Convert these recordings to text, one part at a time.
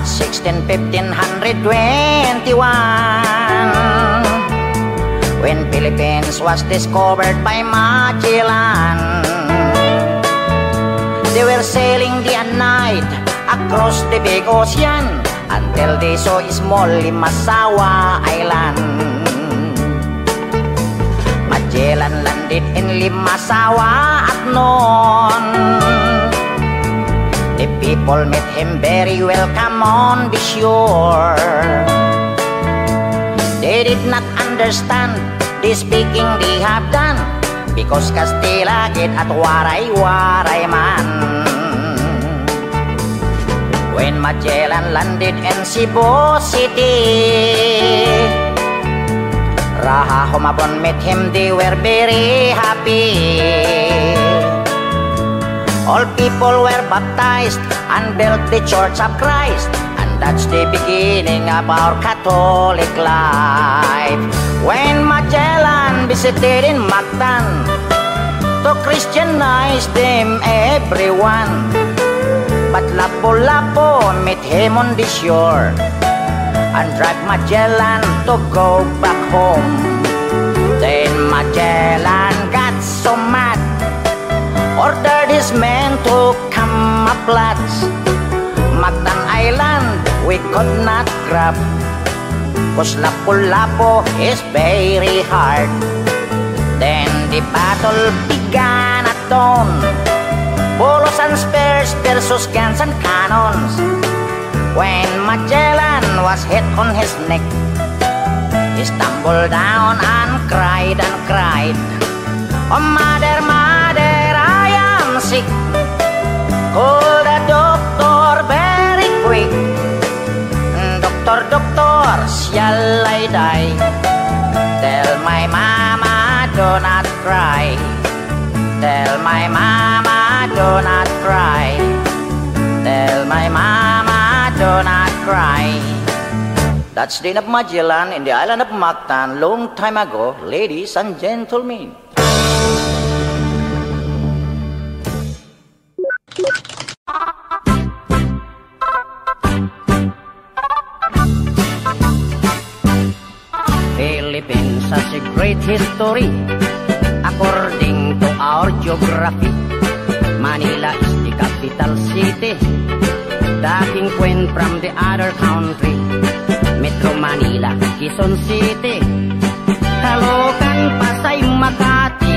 1521, when Philippines was discovered by Magellan. They were sailing day and night across the big ocean until they saw small Limasawa Island. Magellan landed in Limasawa at noon. The people met him very welcome on the shore. They did not understand the speaking they have done, because Kastila git at waray-waray man. When Magellan landed in Cebu City, Raha Humabon met him, they were very happy. All people were baptized and built the Church of Christ, and that's the beginning of our Catholic life. When Magellan visited in Mactan to Christianize them everyone, but Lapu-Lapu met him on the shore and dragged Magellan to go back home. Then Magellan got so mad, ordered his men to come up lads. Mactan Island we could not grab, 'cause Lapu-Lapu is very hard. Then the battle began at dawn, bolos and spears versus guns and cannons. When Magellan was hit on his neck, he stumbled down and cried, "Oh mother, mother, I am sick. Call the doctor very quick. Doctor, doctor, shall I die? Tell my mama do not cry. Tell my mama do not cry. Tell my mama do not cry." That's the end of Magellan in the island of Mactan long time ago, ladies and gentlemen. Philippines has a great history according to our geography. Manila is the capital city, dating queen from the other country. Metro Manila, Quezon City, Caloocan, Pasay, Makati,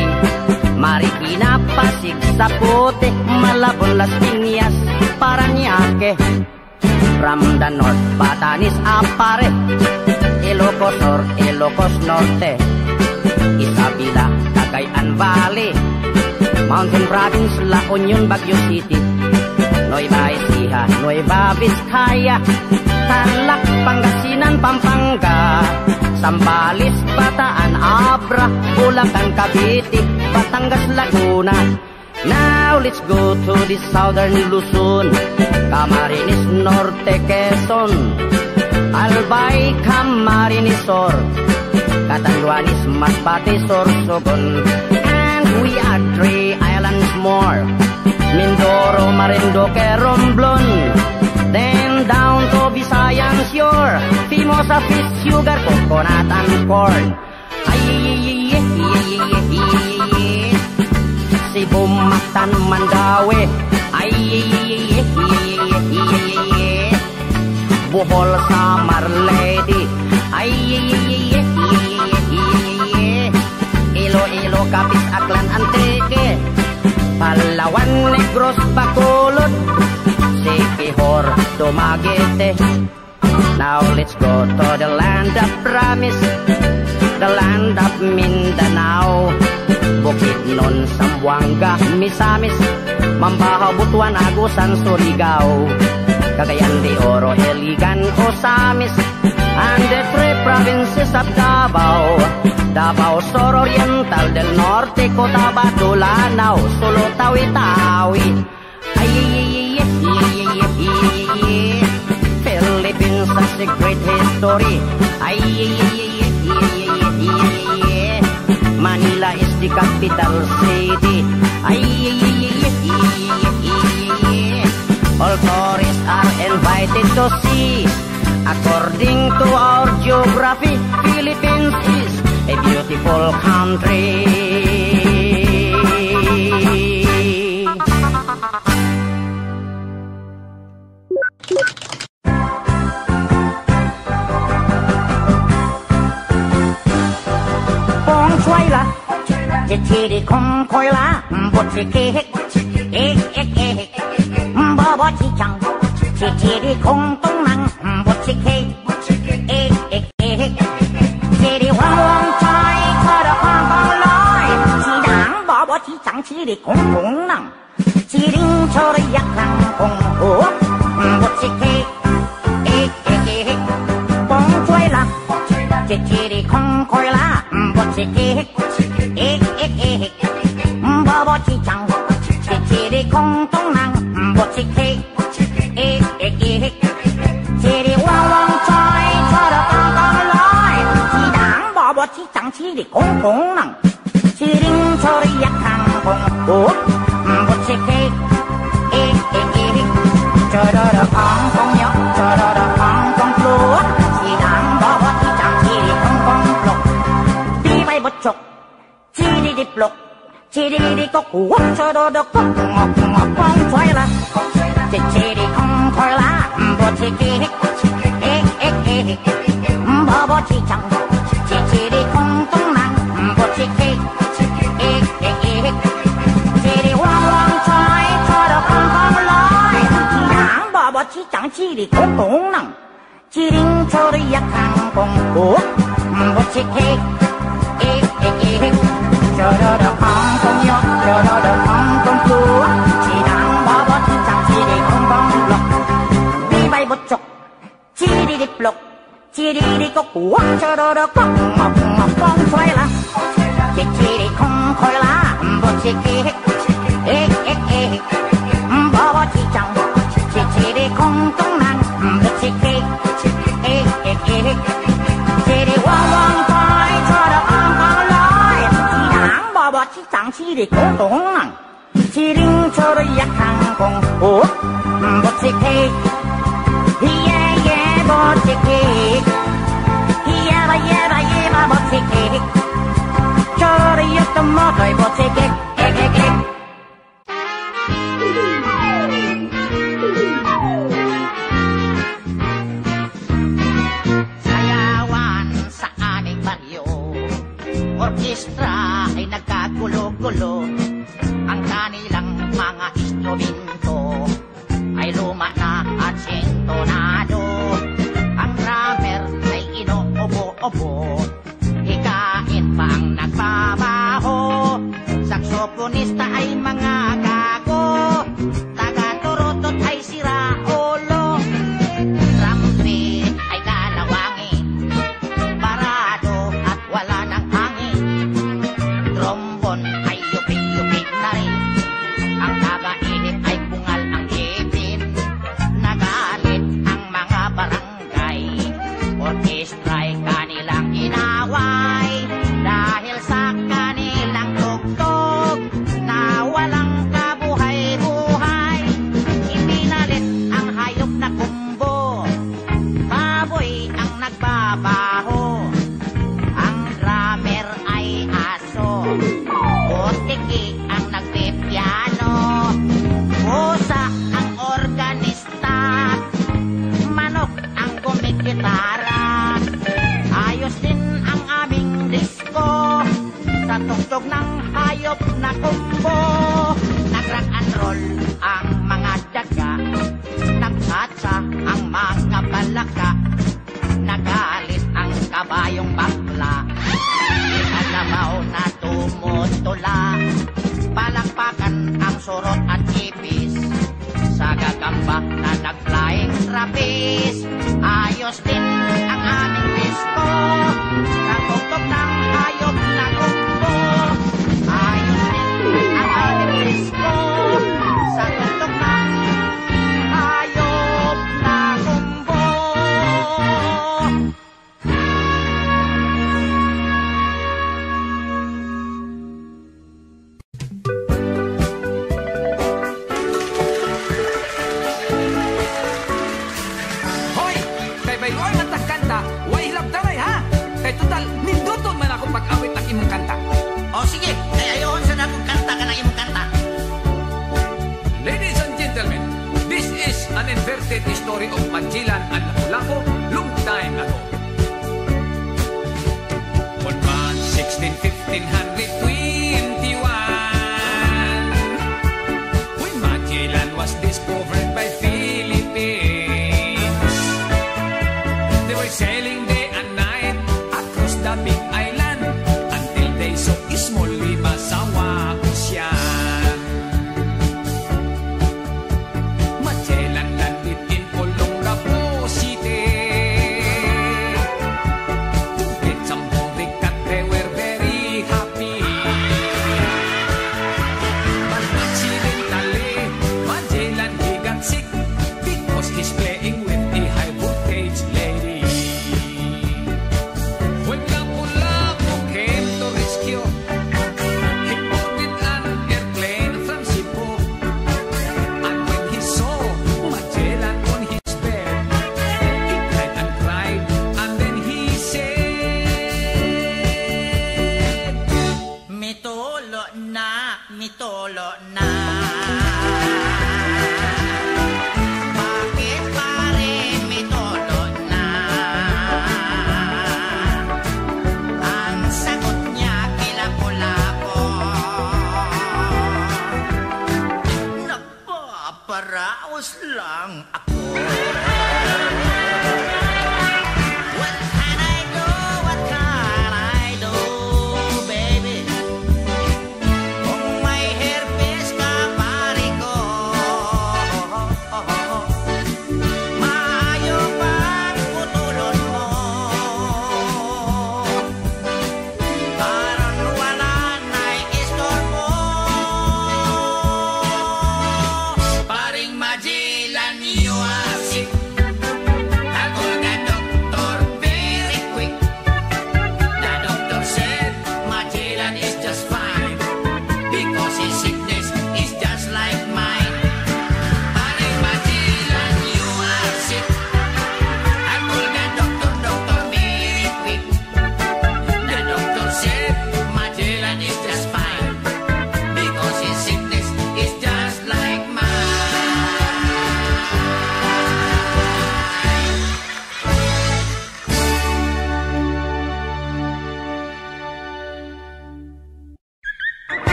Marikina, Pasig, Zapote, Malabon, Las Piñas, Parañaque. From the north, Batanes, Apare, Ilocos Sur, Ilocos Norte, Isabela, Cagayan Valley, Mountain Province, La Union, Baguio City, Nueva Ecija, Nueva Vizcaya, Tarlac, Pangasinan, Pampanga, Zambales, Bataan, Abra, Bulacan, Cavite, Batangas, Laguna. Now let's go to the southern Luzon, Camarines Norte, Quezon, Albay, Camarines Sur, Catanduanes, Masbate, Sorsogon, and we are 3 islands more, Mindoro, Marinduque, Romblon. Then down to Visayan shore, Fimosa, fish, sugar, coconut, and corn. Cebu, Mactan, Mandaue, Bohol, Samar, Leyte, Iloilo, Capiz, Aklan, Antique, Palawan, Negros, Bacolod, Siquijor, Dumaguete. Now let's go to the land of promise, the land of Mindanao, Bukidnon, Zamboanga, Misamis, Mambahaw, Butuan, Agusan, Surigao, Cagayan de Oro, Iligan, Osamis, and the 3 provinces of Davao, Davao Sur Oriental, del Norte, Cotabato, Lanao, Sulu, Tawi-Tawi. Philippines has a great history. Manila is the capital city. All tourists are invited to see. According to our geography, Philippines is a beautiful country. Phong xoay là chỉ đi không khôi lá, bột chỉ kê hết, bó chỉ chẳng, chỉ đi không tung năng, bột chỉ kê, chỉ đi hoang hoang trai, cho được hoang hoang lối, chỉ đáng bó chỉ chẳng, chỉ đi không năng, chỉ đi cho được giặc hàng không hổ, bột chỉ kê, phong xoay là chỉ đi không khôi lá, bột chỉ kê, bó chỉ chẳng, chỉ đi không tung năng, bột chỉ kê, chỉ đi hoang hoang trai, cho được hoang hoang lối, chỉ đáng bó chỉ chẳng, chỉ đi không năng, chỉ đi cho được giặc hàng không hổ, bột chỉ kê, cho được hoang không nhóc, cho được hoang không lúa, chỉ đáng bó chỉ chẳng, chỉ đi không lục, đi bay bột chục, chỉ đi lục, chỉ đi có củ, cho được có ngọt phong xoay là, chỉ đi không khói lá, bột chỉ kê, bó chỉ chẳng, chỉ đi không tung năng, bột chỉ kê, chỉ đi hoang hoang trai, cho được hoang hoang lối, chỉ đáng bó chỉ chẳng, chỉ đi không tung năng, chỉ đi cho được giặc hàng không hổ, bột chỉ kê, cho được hoang không nhóc, cho được hoang không lúa, chỉ đáng bó chỉ chẳng, chỉ đi không lục, đi bay bột chục, chỉ đi lục, chỉ đi có củ, cho được có ngọt phong xoay là, chỉ đi không khói lá, bột chỉ kê, bó chỉ chẳng, chỉ đi không tung năng, bột chỉ kê, chỉ đi hoang hoang trai, cho được hoang hoang lối, chỉ đáng bó chỉ chẳng, chỉ đi không tung năng, chỉ đi cho được giặc hàng không hổ, bột chỉ kê, bột chỉ kê, bột chỉ kê, cho được giặc tầm mơ đời bột chỉ kê. Orkestra ay nagkagulo-gulo, ang kanilang mga instrumento ay luma na at sintonado. Ang drummer ay inuubo-ubo, hikain pa ang nagbabaho. Saksoponista ay mga gago, taga-turutot ay sira ulo. Trumpet ay kalawangin, parado at wala nang hangin. Trombon ay yupik-yupik na rin, ang taga-init ay bungal ang ipin. Nagalit ang mga barangay, orkestra ay kanilang inaway. Dahil sa kanilang tugtog na walang kabuhay-buhay, ipinalit ang hayop na kumbo, baboy ang nagbabaho. Ang drummer ay aso, botiki ang nagpipiano, pusa ang organista, manok ang gumigitara. Ayos din ang aming disco, sa tugtog ng hayop na kumbo. Nag-rock and roll ang mga daga, nagtsatsa ang mga balaka. Nagalit ang kabayong bakla, ikalabaw na tumutula. Palakpakan ang surot at ipis, sa gagamba na nag-flying trapeze. Ayos din ang aming disco, natugtog ng hayop na kumbo. Ayos din ang aming disco, sa tugtog ng hayop na kumbo. na, mitolo na. Bakit pare mitolo na? Ang sagot niya kilapulapo. Nagpaparaos lang ako.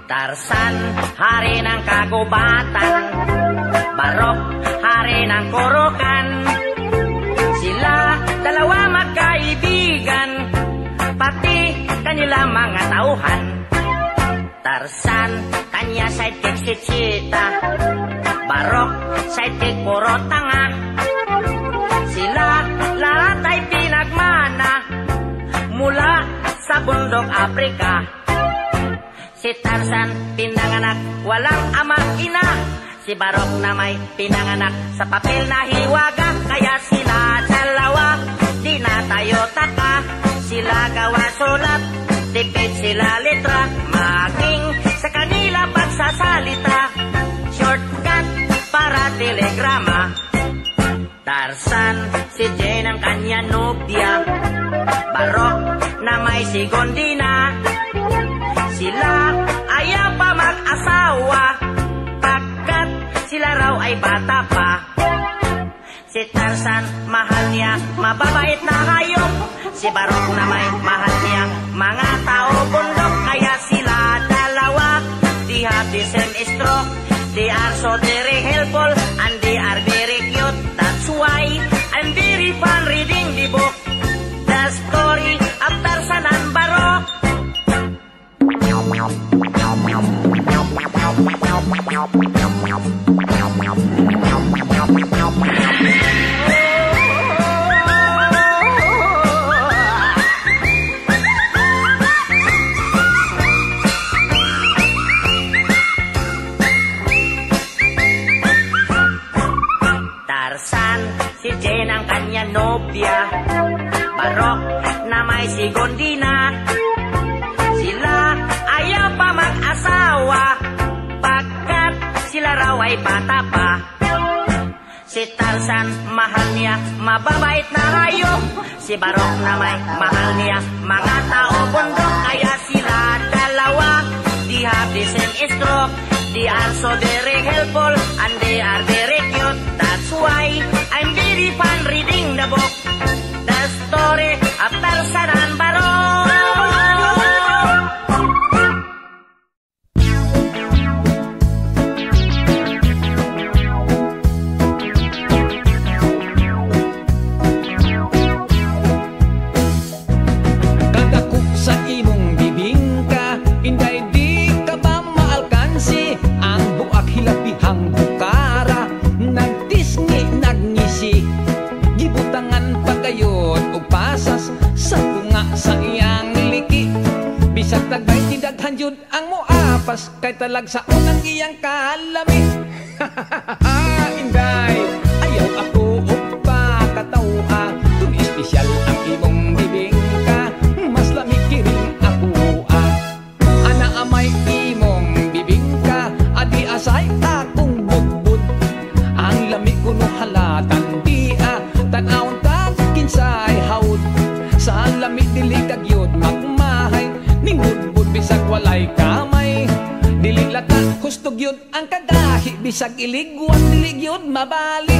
Tarzan, hari ng kagubatan. Barok, hari ng kurukan. Sila dalawa magkaibigan, pati kanila mga tauhan. Tarzan, kanya sidekick si Cheetah. Barok, sidekick puro tanga. Sila lahat ay pinagmana mula sa bundok Afrika. Si Tarzan pinanganak walang ama ina. Si Barok na may pinanganak sa papel na hiwaga. Kaya sila dalawa di na tayo taka. Sila gawa sulat, tipid sila letra. Maging sa kanila pagsasalita, shortcut para telegrama. Tarzan, si Jane ang kanya nobya. Barok na may si Gondina. Sila ayaw pa mag-asawa, pagkat sila raw ay bata pa. Si Tarzan, mahal niya mababait na hayop. Si Barok na may mahal niya mga tao bundok. Kaya sila dalawa, they have the same stroke. They are so very helpful and they are very cute. That's why I'm very fun reading the book, the story of Tarzan and Barok. Tarzan, si Jane ang kanya nobya. Barok na may si Gondina. Sila ayaw pa mag-asawa, pagkat sila raw ay bata pa. Si Tarzan, mahal niya mababait na hayop. Si Barok na may mahal niya mga tao bundok. Kaya sila dalawa, they have the same stroke. They are so very helpful and they are very cute. That's why I'm very fun reading the book, the story of Tarzan and Barok. Ang muapas kay talag sa unang iyang kalami. Inday, ayaw ako upa katawa. Kung espesyal ang imong bibingka, mas lamig kiring ako ana amay imong bibingka, adi asay akong budbud. Ang lamig ko no halatan di tanawon ta kinsa yun ang kadahi, bisag iligwat dili gyud mabali.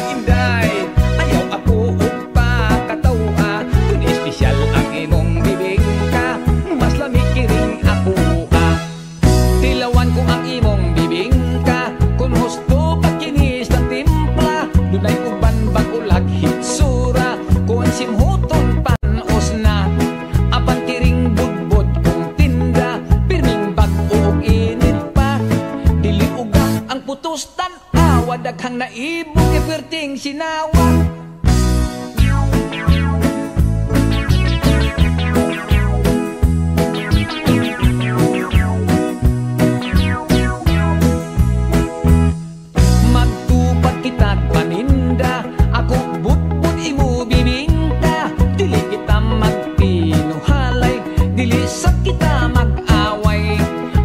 Inday, ayaw ako upa katawa, kun espesyal ang imong bibig ka, mas lami kiring ako tilawan ko ang imong bibig ka, kun husto pagkinis ng timpla, dunay uban bag ulag hitsura, kun simhuton panos na, apan kiring budbod kung tinda, pirming bag uog init pa, dili uga ang putos tan-awa, daghang naibog ipirting sinawa. Magtupad kita't paninda, ako budbud imo bibingka, dili kita magpinuhalay, dili sa kita mag-away,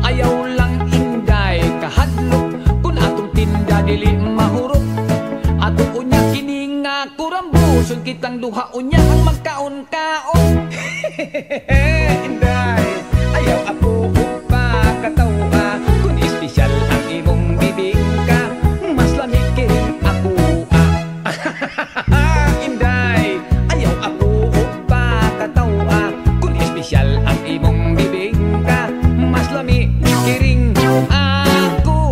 ayaw lang inday kahadlok, kun atong tinda dili mahurot, ato unya kini nga kurambuson, kitang duha unya ang magkaon-kaon. Inday, ayaw ako upa katawa, kun espesyal ang imong bibig ka, mas lamig kiring ako Inday, ayaw ako upa katawa, kun espesyal ang imong bibig ka, mas lamig kiring ako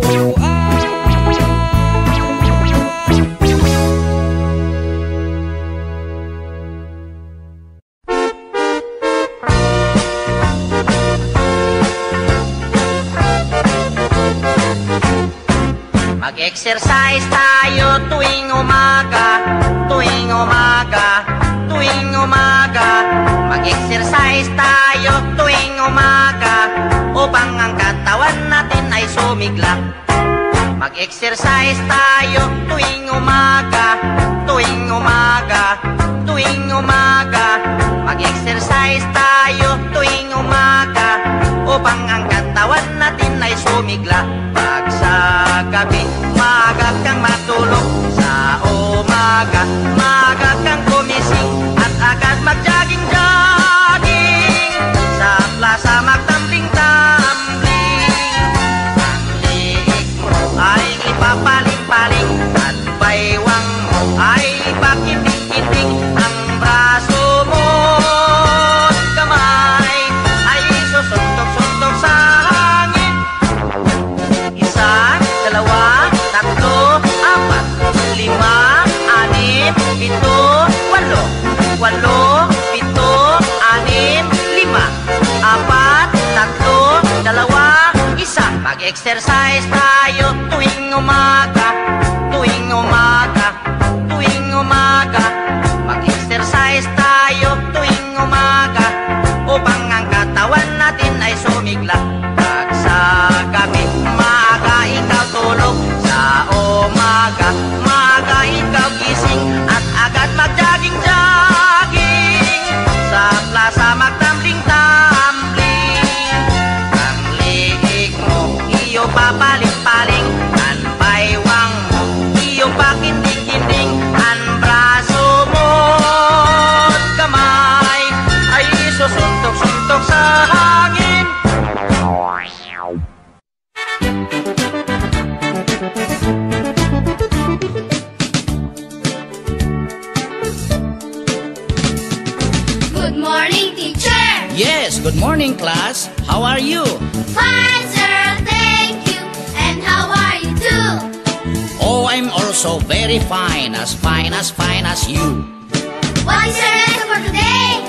Mag-exercise tayo tuwing umaga, tuwing umaga, tuwing umaga. Mag-exercise tayo tuwing umaga, upang ang katawan natin ay sumigla. Mag-exercise tayo tuwing umaga, tuwing umaga, tuwing umaga. Mag-exercise tayo tuwing umaga, upang ang katawan natin ay sumigla. Pag sa gabi, maaga kang matulog, sa umaga, maaga kang gumising, at agad mag-jogging-jogging, sa plaza magtambling-tambling. Ang liig mo ay ipapaling-paling, at baywang mo ay ipakiting-kiting, ang braso mo at kamay ay susuntok-suntok sa hangin. Isa, dalawa, tatlo, apat, lima, anim, pito, walo. Walo, pito, anim, lima, apat, tatlo, dalawa, isa. Mag-exercise tayo tuwing umaga, tuwing umaga, tuwing umaga. Mag-exercise tayo tuwing umaga, upang ang katawan natin ay sumigla. Pag sa gabi, maaga ikaw tulog, sa umaga, maaga ikaw gising, at agad mag-jogging-jogging, sa plaza magtambling-tambling. Ang liig mo, iyo papaling-paling, ang baywang mo, iyo pakiting-kiting, ang braso mo at kamay ay susuntok-suntok sa hangin. Good morning, teacher. Yes, good morning, class. How are you? Fine, sir. Thank you. And how are you too? Oh, I'm also very fine as you. What is your lesson for today?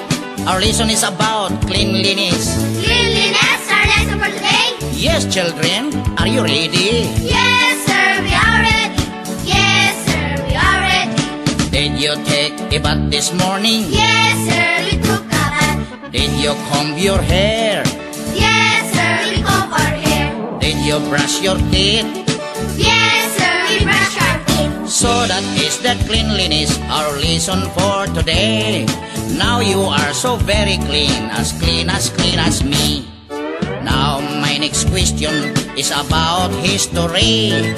Our lesson is about cleanliness. Cleanliness, our lesson for today? Yes, children, are you ready? Yes, sir, we are ready. Yes, sir, we are ready. Did you take a bath this morning? Yes, sir, we took a bath. Did you comb your hair? Yes, sir, we comb our hair. Did you brush your teeth? Yes, sir, we brush our teeth. So that is the cleanliness, our lesson for today. Now you are so very clean as me. Now my next question is about history.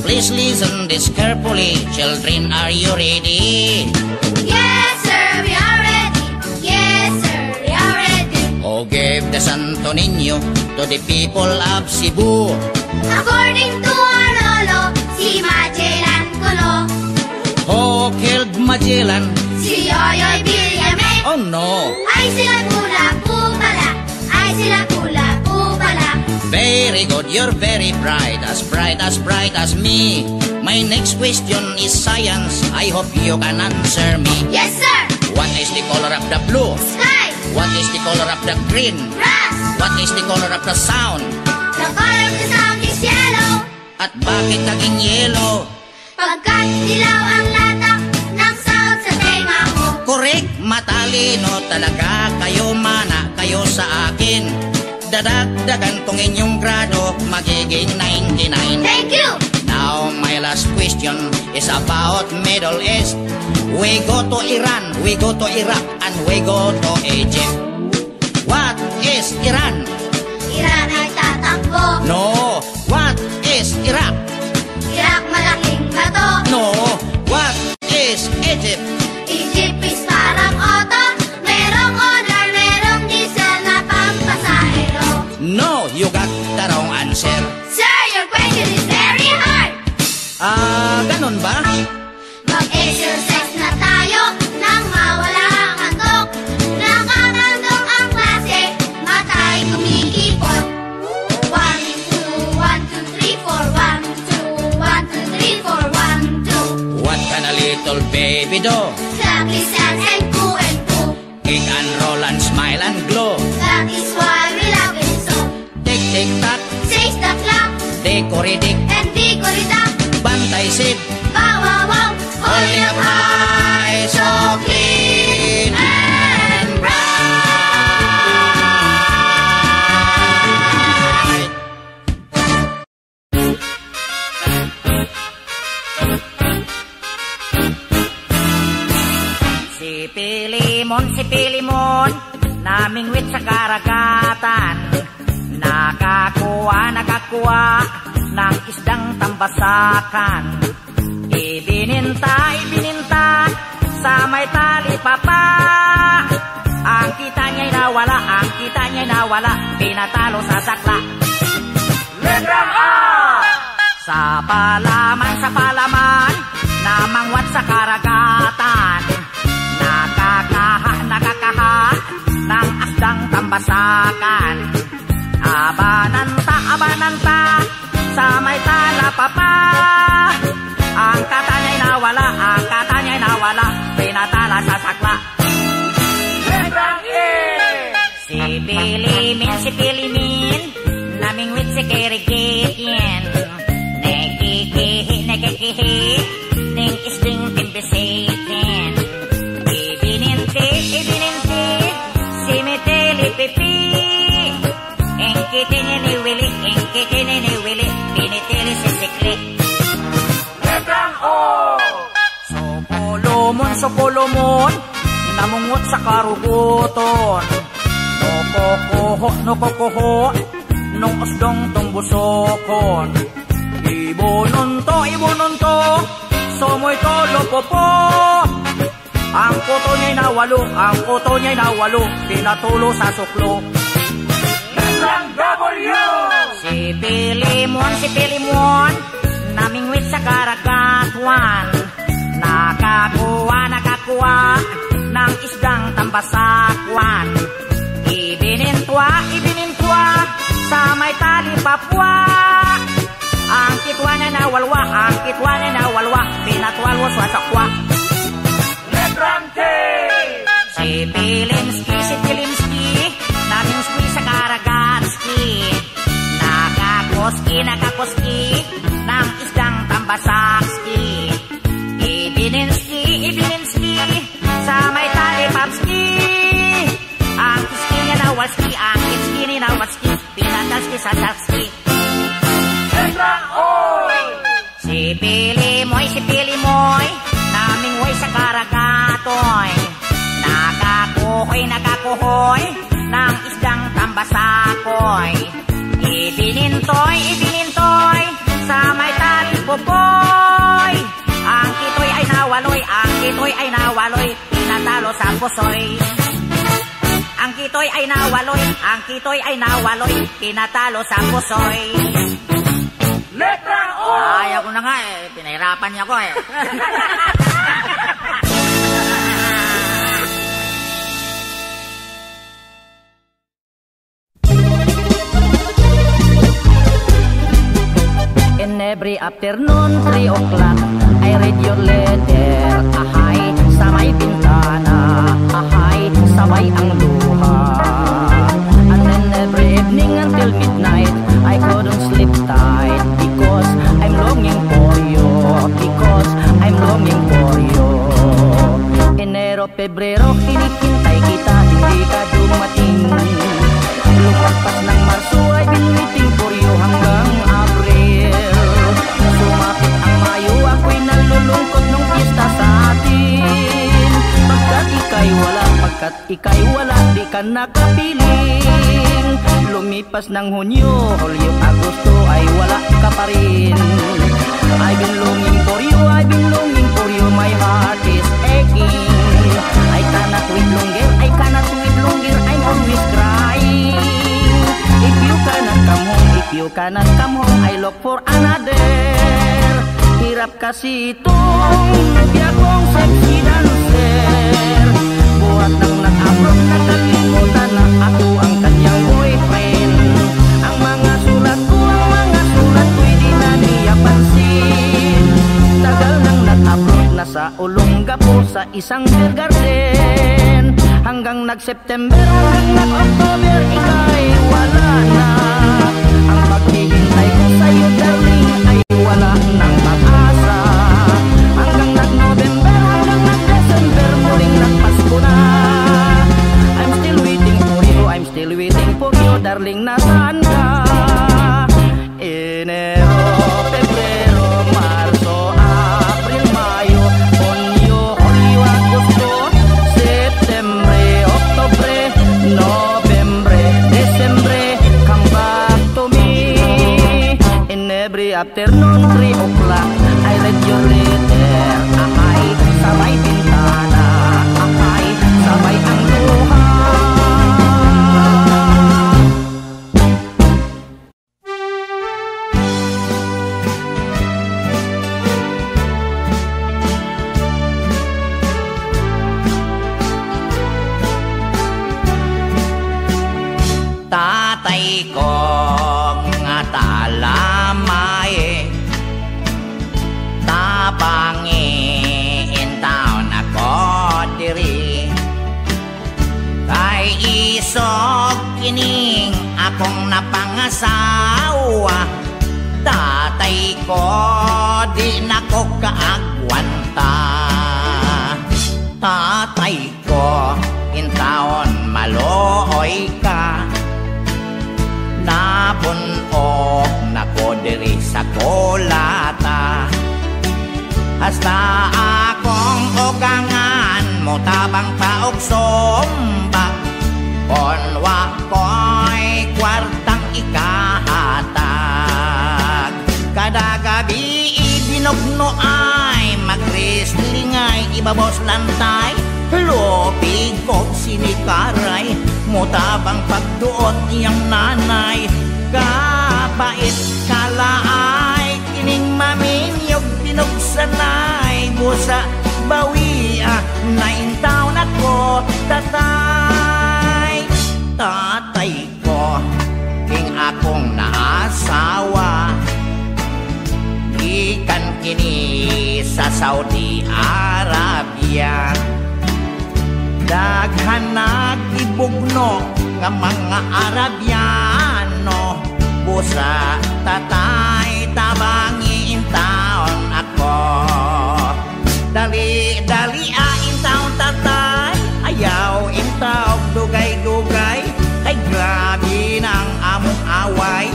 Please listen this carefully. Children, are you ready? Yes, sir, we are ready. Yes, sir, we are ready. Oh, give the the Santo Niño to the people of Cebu. According to our lolo, si Magellan Kulo. Who killed Magellan? Si Yoyoy Villame. Oh no! Ay sila pula po pala. Ay sila pula po pala. Very good, you're very bright as me. My next question is science. I hope you can answer me. Yes, sir. What is the color of the blue? Sky. What is the color of the green? Grass. What is the color of the sound? The color of the sound is yellow. At bakit naging yellow? Pagkat dilaw ang latak ng sound sa tenga ko. Correct, matalino talaga kayo, mana kayo sa akin. Dadagdagan tong inyong grado, magiging 99. Thank you. Now, my last question is about Middle East. We go to Iran, we go to Iraq, and we go to Egypt. What is Iran? Iran ay tatakbo. No. What is Iraq? Iraq malaking bato. No. What is Egypt? Egypt is parang auto. Merong honor, merong diesel na pampasahero. No, you got the wrong answer. Sir, your question is very hard. Ganun ba? Mag-exercise na tayo nang mawala ang antok. Nakakandong ang klase, matay kumikipot. 1, 2, 1, 2, 3, 4. 1, 2, 1, 2, 3, 4. 1, 2. What can a little baby do? Clap his hands and coo and coo. Kick and roll and smile and glow. That is why we love it so. Tick, tick, tock, Says the clock dekoridik, and decorita. bantay sid. Bow wow wow, Holding up high, so clean and bright. Si Pilimon, namingwit sa karagatan. Nakakuha ng isdang tambasakan. Ibininta sa may tali papa. Ang kita niya'y nawala, pinatalo sa sakla. Letrang A! Sa palaman, namangwat sa karagatan. Nakakaha ng asdang tambasakan. Abananta, sa may tala papa. Ang kata niya'y nawala, pinatala sa sakla. Letrang E! Si Pilimin, namingwit si Kirikikin. Nakikihi, ning isding pinbisikin. Ibininti, si Miteli Pipi. Ingkitin ni Willy, pinitili si Sikli. Letrang O! Sopolomon, namungot sa karuguton. Nokokoho, nung usdong tumbusokon. Ibununto, somoy tolo popo. Ang kuto niya'y nawalo, pinatulo sa suklo. Letrang W! Si Pilimon, namingwit sa karagatuan. Nakakuha ng isdang tambasakwan. Ibinintwa sa may tali papwa. Ang kitwa niya nawalwa, pinatwalwa sa sakwa. Letrang T! Si Pilimski, namingski sa karagatski. Nakakoski ng isdang tambasakski. Ibininski sa may tali papski. Ang kiski niya nawalski, ang kitski ni nawalski, pinatalski sa sakski. Letrang O! Si Pilimoy, namingwoy sa karagatoy. Nakakuhoy ng isdang tambasakoy. Ibinintoy sa may tali popoy. Ang kitoy ay nawaloy, pinatalo sa pusoy. Ang kitoy ay nawaloy, ang kitoy ay nawaloy, tinatalo sa pusoy. Letra O! Ayaw ko na nga eh, pinahirapan niya ko eh. In every afternoon, 3 o'clock, I read your letter. Ahay, sa may bintana. Ahay, sabay ang luha. And then every evening until midnight, I couldn't sleep tight. Because I'm longing for you. Because I'm longing for you. Enero, Pebrero, hinihintay kita, hindi ka dumating. Lumagpas ng Marso, I've been waiting for you hanggang Abril. Sumapit ang Mayo, ako'y nalulungkot nung pista sa atin. Pagkat ika'y wala, di ka nakapiling. Lumipas ng Hunyo, Hulyo, Agosto, ay wala ka pa rin. I've been longing for you, I've been longing for you, my heart is aching. I cannot wait longer, I cannot wait longer, I'm always crying. If you cannot come home, if you cannot come home, I look for another. Hirap kasi itong biyakong sexy dancer. Buhat nang nag-abroad, nakalimutan na ako ang kanyang boyfriend. Ang mga sulat ko'y di na niya pansin. Tagal nang nag-abroad, nasa Olongapo sa isang beer garden. Hanggang nag-September, hanggang nag-October, ika'y wala na. Ang paghihintay ko sa'yo, darling, ay wala nang pag-asa. Hanggang nag-November, hanggang nag-December, muling nagpasko na. I'm still waiting for you, I'm still waiting for you, darling, nasaan ka? Enero, Pebrero, Marso, Abril, Mayo, Hunyo, Hulyo, Agosto, Septembre, Oktobre, Novembre, Desembre, come back to me. In every afternoon, 3 o'clock, I read your letter. Ahay, sa may bintana. Ahay, sabay ang luha. Tatay ko nga talamay, tabangi in town ako diri. Kay isog kining akong napangasawa, tatay ko di nako kaagwanta. Tatay ko in town malooy ka, nabunog nako diri sa kolata. Hasta akong ugangan mo tabang paog sombak, konwa ko'y kwartang ikahatag. Kada gabi ibinugno ay mag-wrestling ay ibabos lantay. Lopig kog sinikaray, mutabang pagduot niyang nanay. Kapait kalaay, kining maminyog pinugsanay. Busa bawi naintaw na ko tatay. Tatay ko, king akong naasawa, ikan kini sa Saudi Arabia. Daghan nagibugno nga mga Arabiano. Busa tatay tabangi in town ako. Dali in town tatay, ayaw in town dugay-dugay. Ay grabe nang among away,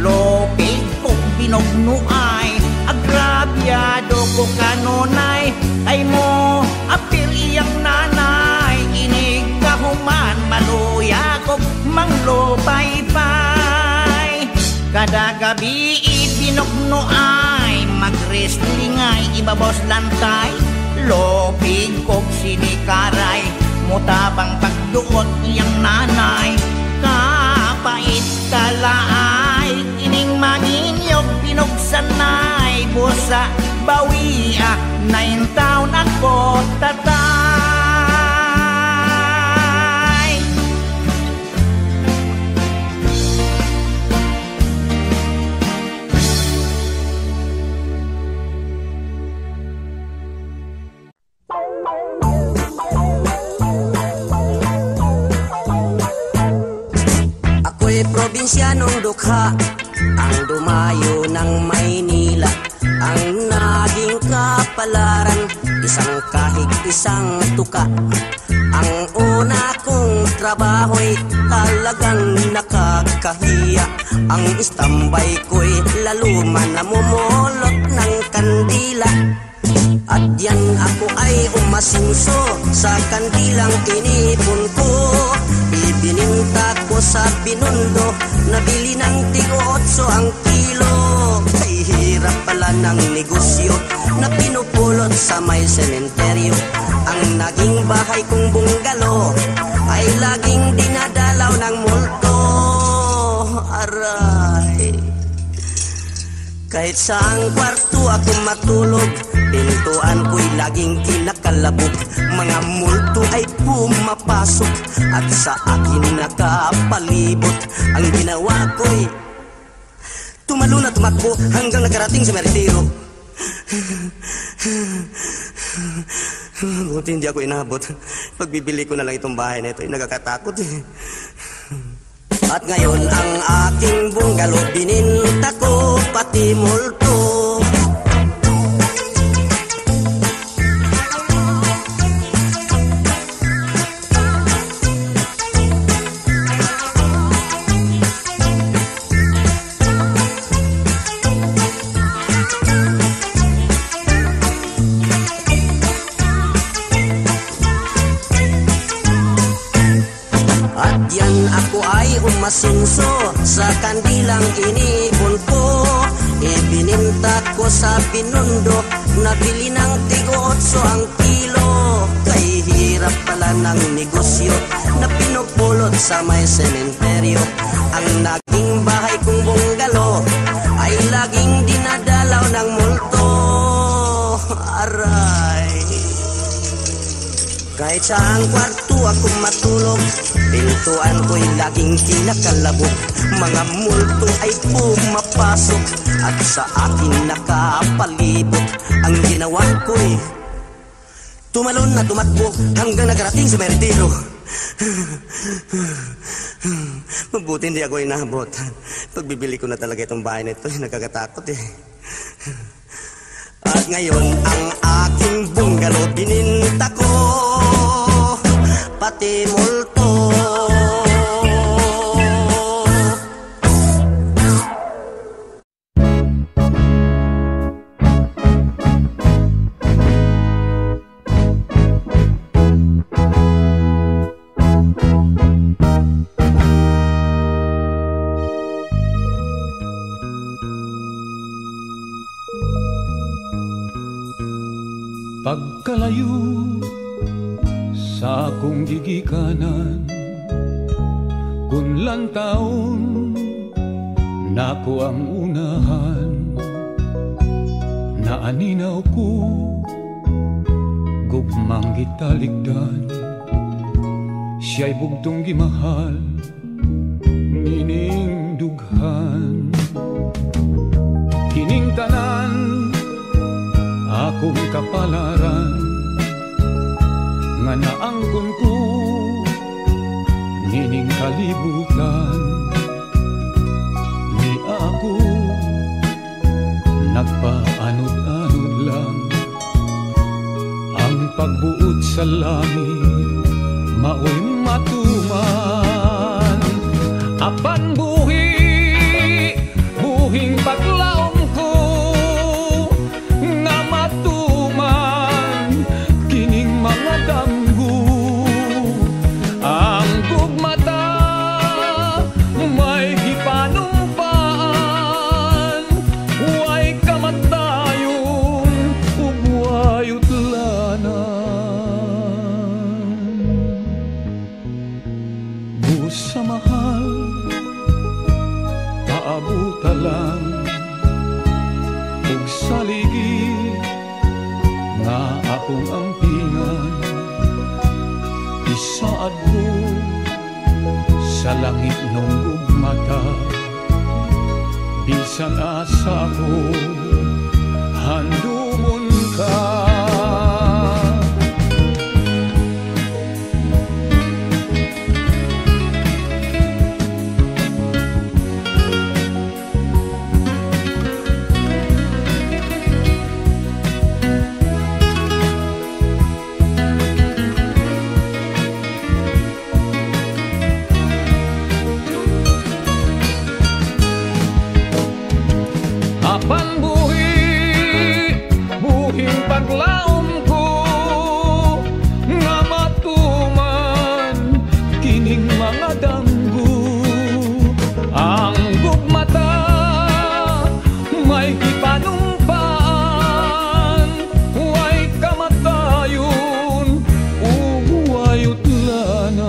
lopig kong binugnuay. Agrabyado ko kanunay, ay mo apil iyang nanay. Inig kahuman maluya ko manglopay-pay. Kada gabi ibinugnuay, mag-wrestling ay ibabos lantay. Lopig kog sinikaray, mutabang pag duot iyang nanay. Kapait kalaay, ining manginyog pinugsanay. Busa bawia, 9 taon ako tatay. Ako'y probinsyanong dukha, ang dumayo ng Maynila. Ang naging kapalaran, isang kahig, isang tuka. Ang una kong trabaho'y talagang nakakahiya. Ang istambay ko'y laluman na mumulot ng kandila. At yan ako ay umasinso sa kandilang inipon ko. Ibininta ko sa Binondo, nabili ng tig-8 ang kilo. Ay hirap pala ng negosyo na pinupulot sa may sementeryo. Ang naging bahay kong bungalo ay laging dinadalaw ng multo. Aray, kahit saang kwarto ako matulog, pintuan ko'y laging kinakalabog. Mga multo ay pumapasok at sa akin nakapalibot. Ang ginawa ko'y tumalo na tumakbo hanggang nakarating sa meritero. Buti hindi ako inabot. Pagbibili ko na lang itong bahay na ito ay nagkakatakot eh. At ngayon ang aking bungalo bininta ko pati multo. Umasinso sa kandilang inipon ko. Ibininta ko sa Binondo, nabili ng tig-8 ang kilo. Kay hirap pala ng negosyo na pinupulot sa may sementeryo. Ang naging bahay kong bungalo ay laging dinadalaw ng multo. Aray, kahit saang kwarto ako matulog, pintuan ko'y laging kinakalabog. Mga multo ay pumapasok at sa akin nakapalibot. Ang ginawa ko'y tumalon na tumakbo hanggang nakarating sa meritero. Mabuti hindi ako inabot. Pagbibili ko na talaga itong bahay na ito, nakakatakot eh. At ngayon ang aking bungalo bininta ko pati multo. Pagkalayo sa akong gigikanan, kunlang taon nako ang unahan. Naaninaw ko gugmang gitaligdan, siya'y bugtong gimahal nining dughan. Kining tanan akong kapalaran nga naangkon ko nining kalibutan. Ni ako nagpaanod-anod lang, ang pagbuot sa langit mao'y matuman. Apan buhi, buhing paglaom ko nga matuman kining mga damgo. Ang gugmata may gipanumpaan, way kamatayon ug way utlanan. akong ampingan, isaad ko sa langit nung gugmata. Bisan asa ko, handumon ka. Apan buhing paglaom ko nga matuman kining mga danggo. Ang gugmata may gipanumpaan, way kamatayon ug way utlanan.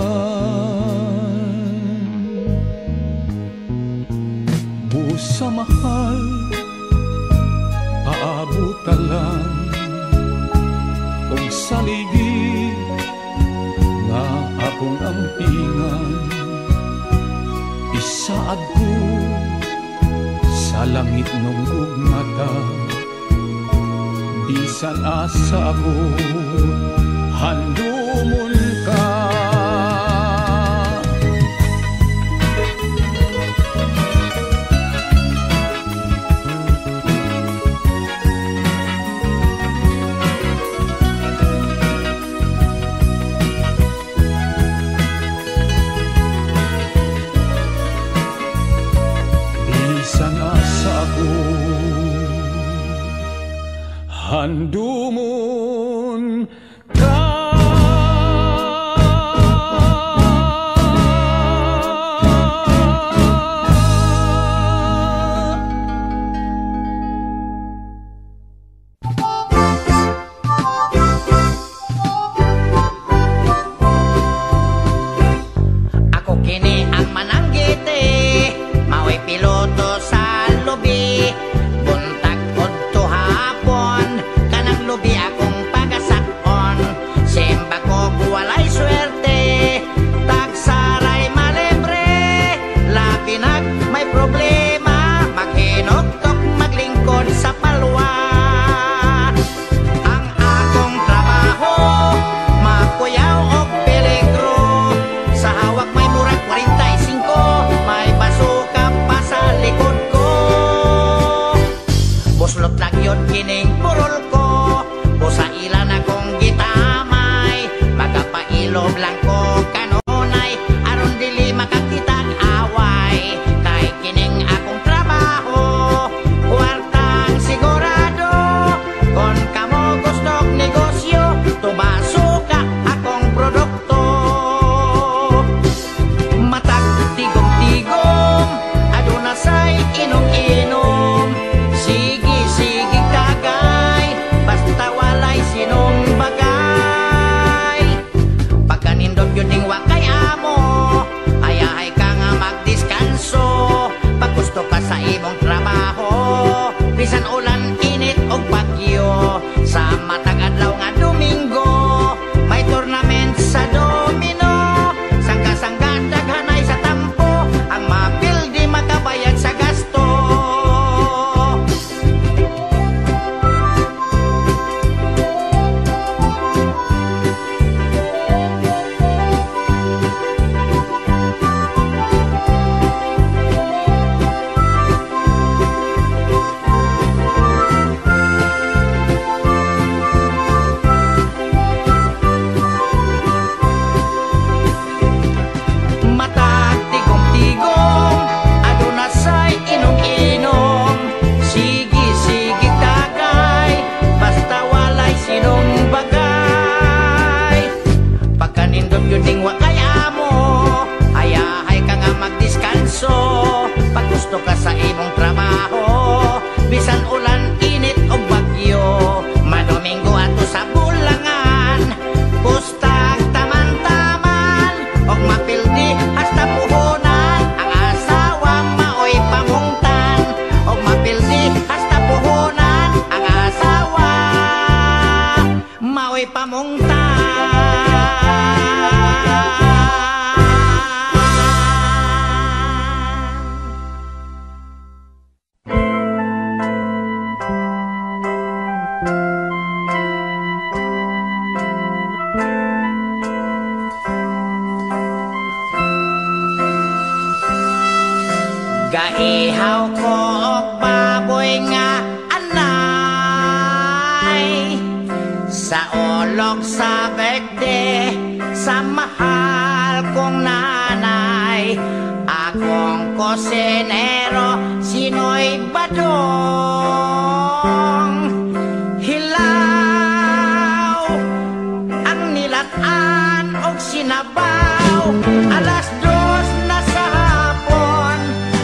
Busa mahal aabutalan og saligi nga akong ampingan, isaad ko sa langit nung gugmata. Bisan asa ko, handumon ka. Handumon ka. Ako kini ang mananggiti, mao'y piloto sa lubi. Buntag udto hapon, kanang lubi akong pagasak-on. Simba ko walay swerte, tagsaray malibre. Labi nag may problema, maghinugtok maglingkod sa palwa. Ang akong trabaho, makuyaw og peligro. Sa hawak may murag 45, may basuka pa sa likod ko. Buslot lang yun kining purol ko, busa ilan akong gitamay. Magapailob lang ko kanunay, aron dili makakitag away. Kay kining akong trabaho, kwartang sigurado. Kon kamo gustong negosyo, tubaso ka akong produkto. Matag tigom-tigom, aduna say inom-inom. Sige kagay, basta walay sinong bagay. Pagkanindot yun ding wakay amo, ayahay ka nga magdiskanso. Pag gusto ka sa imong trabaho, bisan ulan, init o bagyo. Sa matag adlaw nga Domingo, may tournament sa domino. Sangga-sangga daghanay sa tampo, ang mapildi makabayad sa gasto. Matag tigom-tigom, aduna say inom-inom. Sige kagay, basta walay sinong bagay. Pagkanindot yun ding wakay amo, ayahay ka nga magdiskanso. Pag gusto ka sa imong trabaho, bisan ulan, init o bagyo. Madomingo ato sa bulangan, bustag taman-taman. Og mapildi hasta puhunan, ang asawa mao'y pamungtan. Og mapildi hasta puhunan, ang asawa mao'y Gaihaw ko og baboy nga anay sa olog sa birthday sa mahal kong nanay. Akong kosinero sinoy badong. Hilaw ang nilatan og sinabaw. Alas 2 na sa hapon,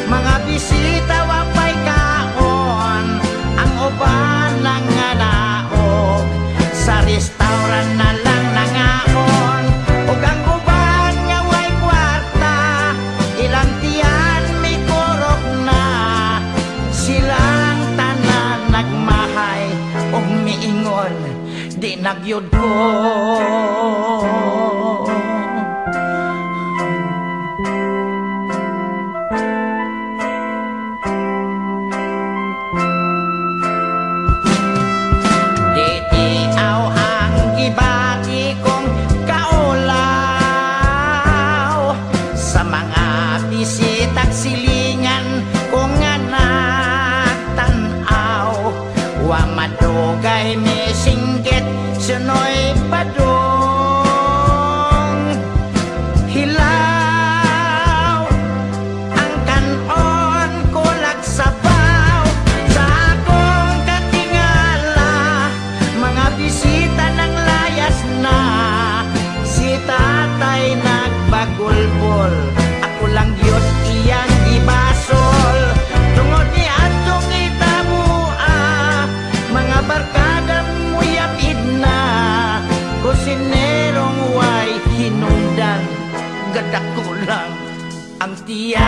mga bisita wapay kaon. Ang uban lang nga naog sa restaurant na lang nangaon. Ug ang uban nga way kwarta, ilang tiyan may korok na. Silang tanan nagmahay ug miingon di nagyud ko. Silingan ko nga nagtanaw, wa madugay ni singgit sunoy padong. Hilaw ang kanon ko lagsabaw sa akong katingala. Mga bisita nang layas na, si tatay nagbagulbol, ako lang Diyos iyang ibasol. Tungod ni atong itabua, mga barkada mo yapid na. Kusinerong way hinungdan, gadak ko lang ang tiyan.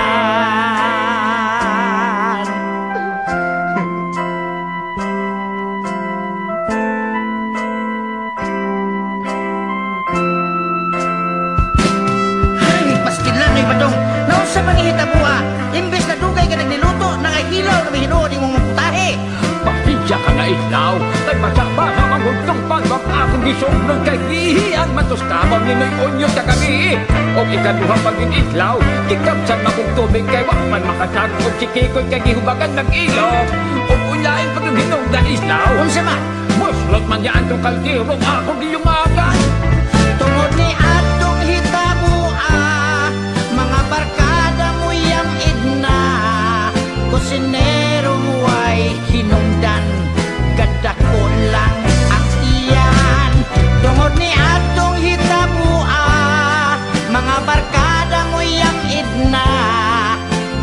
Ay, paskilan ay badong. Naon sa manghihita buha, imbes na dugay ka nagniluto, nangahilaw na may hinuod yung mga putahe. Pasensya ka na islaw, nagmasakba na manghutong pagwap akong gisumnong kay hihiyan matuskabang ninoy onyos sa gabi. O ikaduha pagin islaw, kikapsan makong tubig kay wakman makasarong o sikikoy kay gihubagan ng ilong. O unyain pag yung hinong na islaw, Unsa man? muslot man yaan tong kaldirong akong giyumagan. Tungod ni atong hitabua, mga barkada mo yang idna. Kusinerong way hinungdan, gadak ko lang ang iyan. Tungod ni atong hitabua, mga barkada mo yang idna.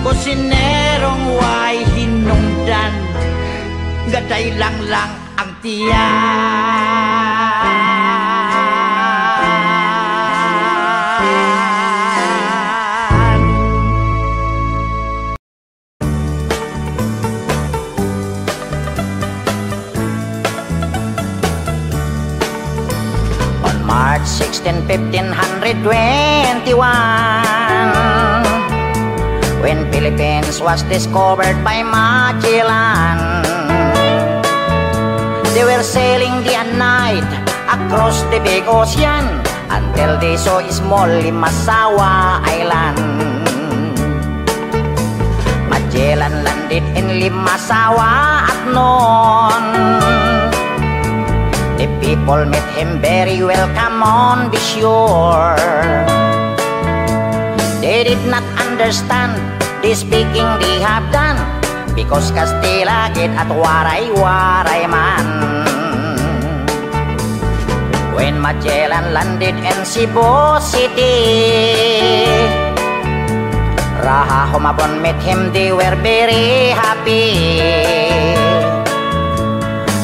Kusinerong way hinungdan, gaday lang ang tiyan. On March 16, 1521, when Philippines was discovered by Magellan, they were sailing day and night across the big ocean until they saw a small Limasawa Island. Magellan landed in Limasawa at noon. The people met him very welcome on the shore. They did not understand the speaking they have done, because Kastila git at waray-waray man. When Magellan landed in Cebu City, Raha Humabon met him, they were very happy.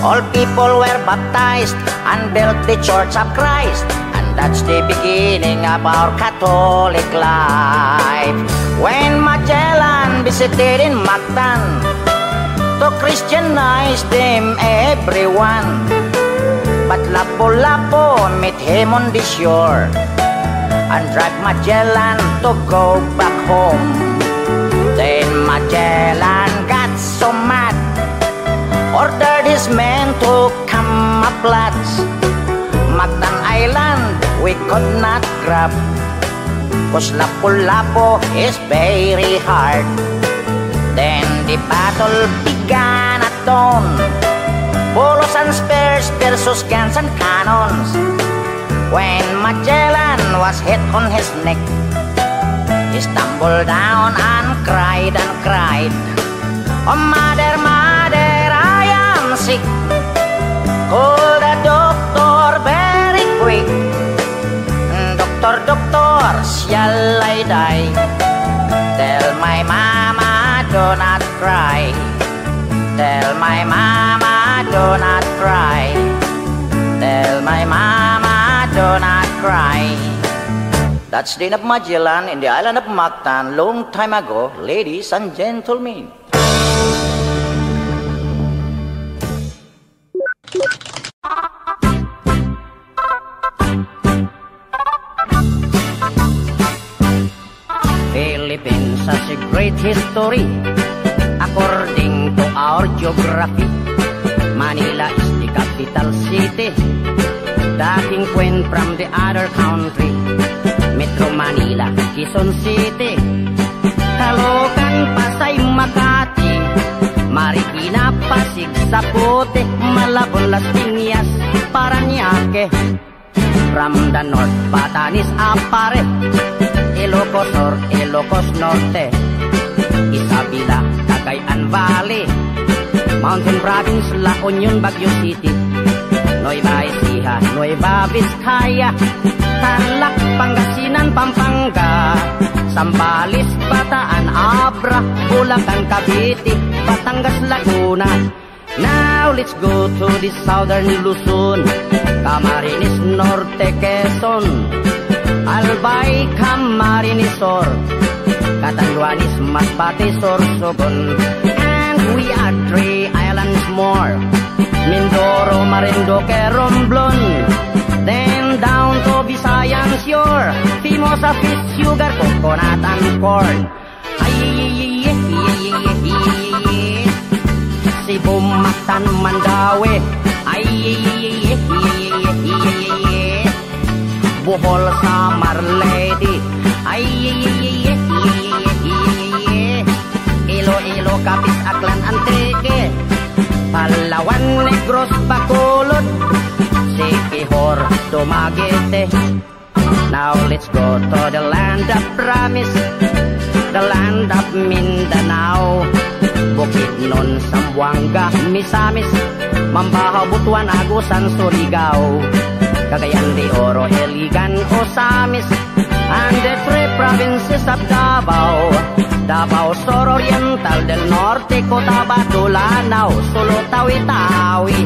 All people were baptized and built the Church of Christ, and that's the beginning of our Catholic life. When Magellan visited in Mactan to Christianize them everyone, but Lapu-Lapu met him on the shore and dragged Magellan to go back home. Then Magellan got so mad, ordered his men to camouflage. Mactan Island we could not grab, 'cause Lapu-Lapu is very hard Then the battle began at dawn. Bolos and spears versus guns and cannons. When Magellan was hit on his neck, he stumbled down and cried, "Oh mother, mother, I am sick. Call the doctor very quick. Doctor, doctor, shall I die? Tell my mama do not cry. Tell my mama do not cry. Tell my mama do not cry." That's the end of Magellan in the island of Mactan long time ago, ladies and gentlemen. Philippines has a great history according to our geography. Manila is the capital city, dating queen from the other country. Metro Manila, Quezon City, Caloocan, Pasay, Makati, Marikina, Pasig, Zapote, Malabon, Las Piñas, Parañaque. From the north, Batanes, Apare, Ilocos Sur, Ilocos Norte, Isabela, Cagayan Valley, Mountain Province, La Union, Baguio City, Nueva Ecija, Nueva Vizcaya, Tarlac, Pangasinan, Pampanga, Zambales, Bataan, Abra, Bulacan, Cavite, Batangas, Laguna. Now let's go to the southern Luzon, Camarines Norte, Quezon, Albay, Camarines Sur, Catanduanes, Masbate, Sorsogon. And we are 3 islands more, Mindoro, Marinduque, Romblon. Then down to Visayan shore, Fimosa, fish, sugar, coconut, and corn. Cebu, Mactan, Mandaue, Bohol, Samar, Leyte, Iloilo, Capiz, Aklan, Antique, Palawan, Negros, Bacolod, Siquijor, Dumaguete. Now let's go to the land of promise, the land of Mindanao, Bukidnon, Zamboanga, Misamis, Mambahaw, Butuan, Agusan, Surigao, Cagayan de Oro, Iligan, Osamis, and the 3 provinces of Davao, Davao Sur Oriental, del Norte, Cotabato, Lanao, Sulu, Tawi-Tawi.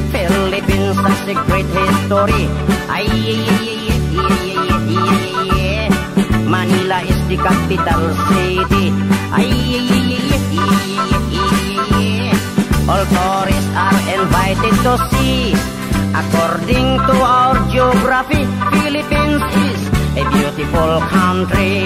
Philippines has a great history. Manila is the capital city. All tourists are invited to see. According to our geography, Philippines is a beautiful country.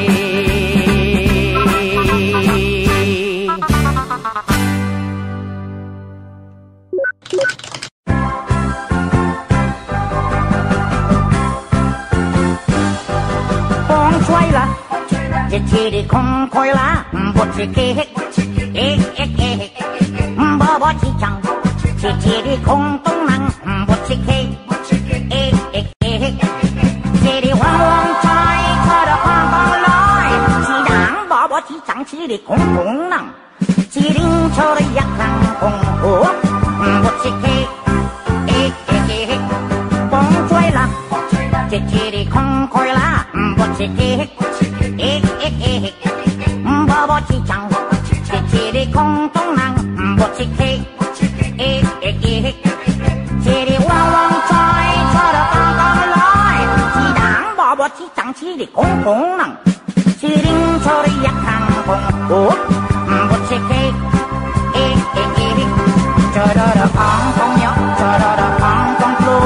Chiri kong koila, bochike, bobo chichang, chiri kong tongnang, bochike, chiri wang wang chai, kada kong kong loy, chidang, bobo chichang, chiri kong tongnang, chiring chori yakang kong ho, bochike, kong koila, chiri kong koila, bochike, Bobo chichang, chiri kong tongnang, bochike, chiri wang wang chai, chara kong kong loy, chidang, bobo chichang, chiri kong tongnang, chiring chori yakang kong ho, bochike, chara kong kong yo, chara kong kong flu,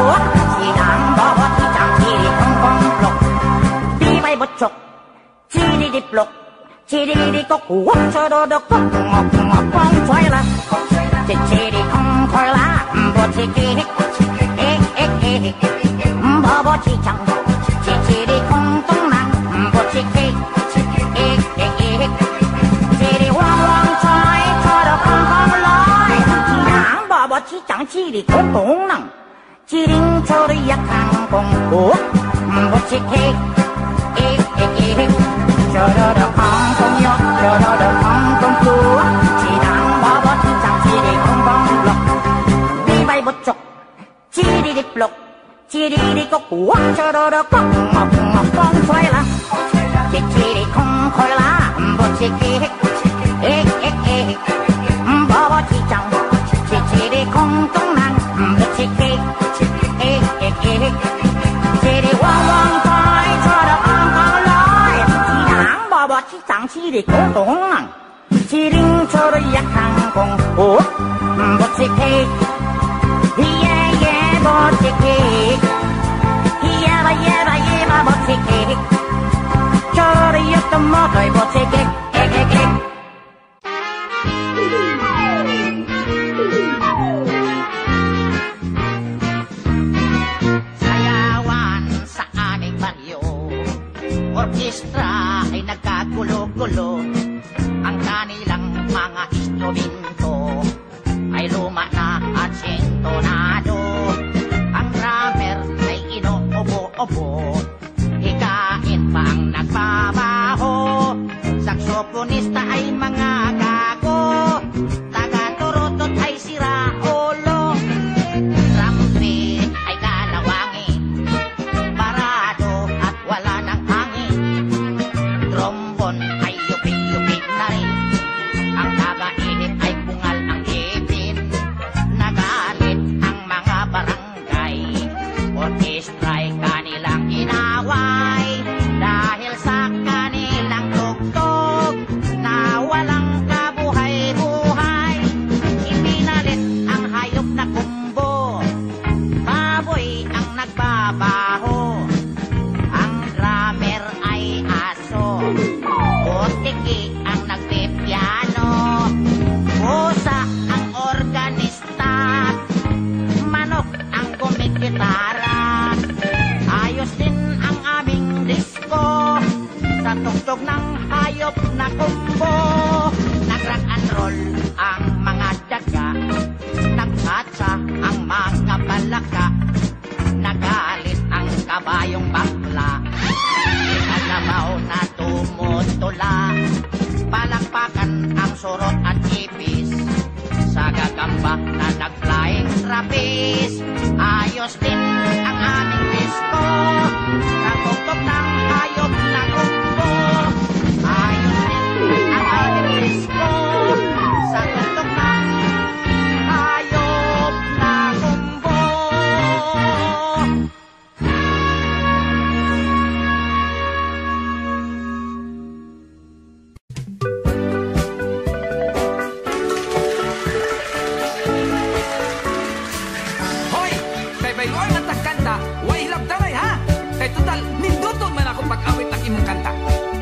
chidang, bobo chichang, chiri kong kong flu, bibay bochok. Chiri di plok, chiri di kok, choro do kok, kong choy la, chiri kong choy la, bo chiki, bobo chichang, chiri kong tong nang, bo chiki, 지리 공공낭 지링초리 약한 공고 무치케 익익익 저러러 콩콩요 저러러 콩콩쿠 지당 버버 지장 지리 공공록 비바이보쪽 지리릭블록 지리릭꼬꾸 저러러 콩콩콩콩콩라 지리 콩콜라 무치케 익익익 버버 지장 지리 공동낭 무치케 익익익 지리 왕왕파이 저러 엉엉라이 지당 버버 지장 지리 공동낭 지링초로 약한 공호 무치케 예예 무치케 예바 예바 예바 무치케 저러 옆도 못해 무치케 익익익 orkestra ay nagkagulo-gulo. Ang kanilang mga instrumento ay luma na at sintonado. Ang drummer ay inuubo-ubo, hikain pa ang nagbabaho. Saksoponista ay mga gago, taga-turutot ay sira ulo. Trumpet ay kalawangin, parado at wala nang hangin. Trombon ay yupik-yupik na rin, ang taga-init ay bungal ang ipin. Nagalit ang mga barangay, orkestra ay kanilang inaway. Dahil sa kanilang tugtog na walang kabuhay-buhay, ipinalit ang hayop na kumbo, baboy ang nagbabaho. Ang drummer ay aso, butiki ang nagpipiano, pusa ang organista, manok ang kumikitara. Ayos din ang aming disco, sa tugtog ng hayop na kumbo. Nag-rock and roll ang mga daga, nagkatsa ang mga balaka. Nagalit ang kabayong bakla, kalabaw na tumutula. Palakpakan ang surot at ipis, sa gagamba na nag-flying trapeze. Ayos din ang aming disco, natugtog ng hayop na kumbo. Ayos din ang aming disco, sa tugtog ng hayop na kumbo. Hoy! Kay bayloy nga tagkanta, way hilap taray ha! Kay total, ninduton man ako pag-awit ang imong kanta.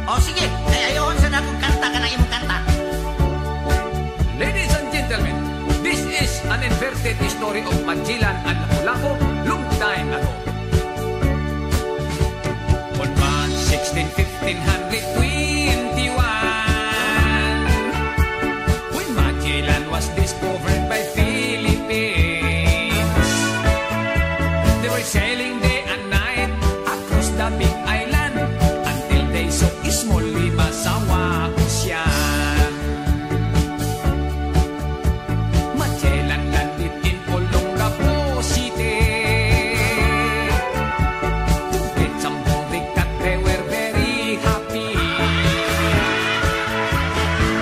O sige, ay ayon sa nakong kanta ka ng imong kanta. Ladies and gentlemen, this is an inverted story of Magellan and Lapu-Lapu long time ago. On March 16, 1521, when Magellan was discovered by Philippines, they were sailing day and night across the big island until they saw small Limasawa Ocean. Magellan landed in Olongapo City. To get some homemade cat, they were very happy.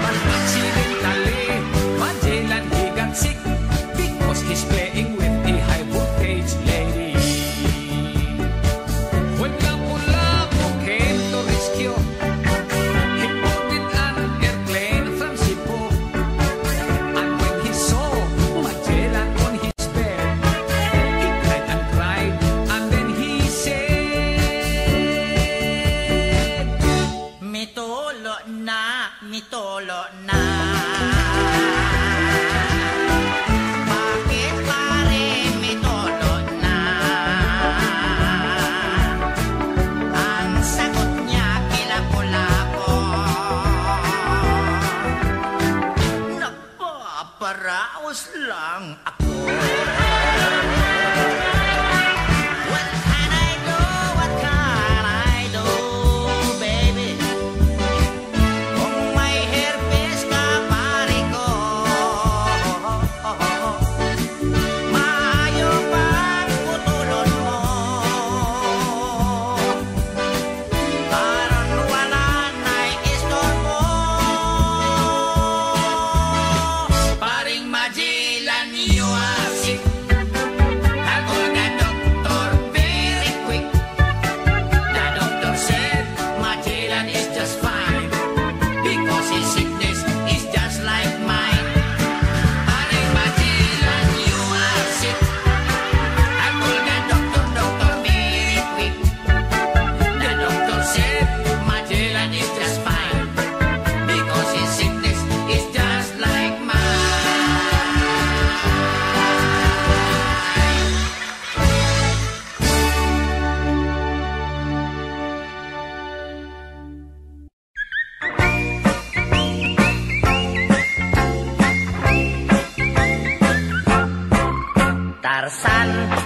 But accidentally, Magellan he got sick because he's playing with a high voltage lady.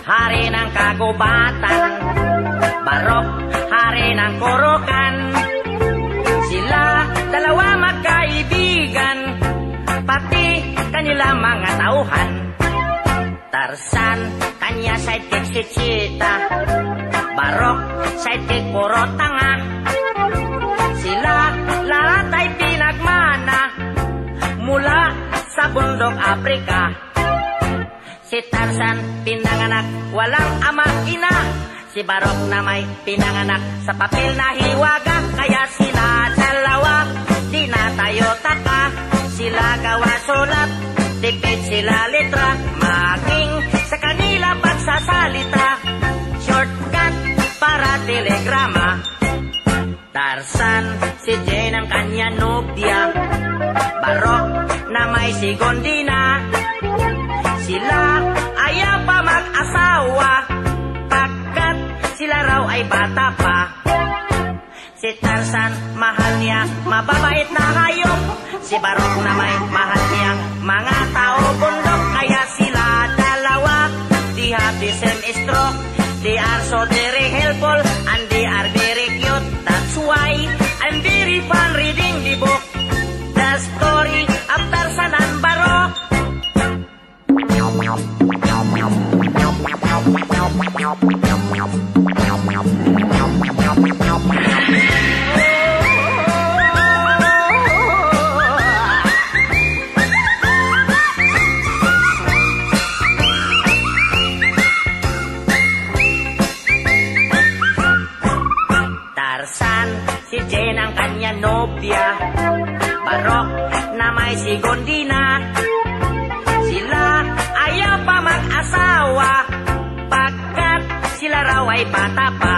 hari ng kagubatan. Barok, hari ng kurukan. Sila dalawa magkaibigan, pati kanila mga tauhan. Tarzan, kanya sidekick si Cheetah. Barok, sidekick puro tanga. Sila lahat ay pinagmana mula sa bundok Afrika. Si Tarzan pinanganak walang ama ina. Si Barok na may pinanganak sa papel na hiwaga. Kaya sila dalawa di na tayo taka. Sila gawa sulat, tipid sila litra. Maging sa kanila pagsasalita, shortcut para telegrama. Tarzan, si Jane ang kanya nobya. Barok na may si Gondina. Sila ayaw pa mag-asawa, pagkat sila raw ay bata pa. Si Tarzan, mahal niya mababait na hayop. Si Barok na may mahal niyang mga tao bundok. Kaya sila dalawa, they have the same stroke. They are so very helpful and they are very cute. That's why I'm very fun reading the book, The Story of Tarzan and Barok. Tarzan, si Jane ang kanya nobya. Barok na may si Gondina. Sila ayaw pa mag-asawa, pagkat sila raw ay bata pa.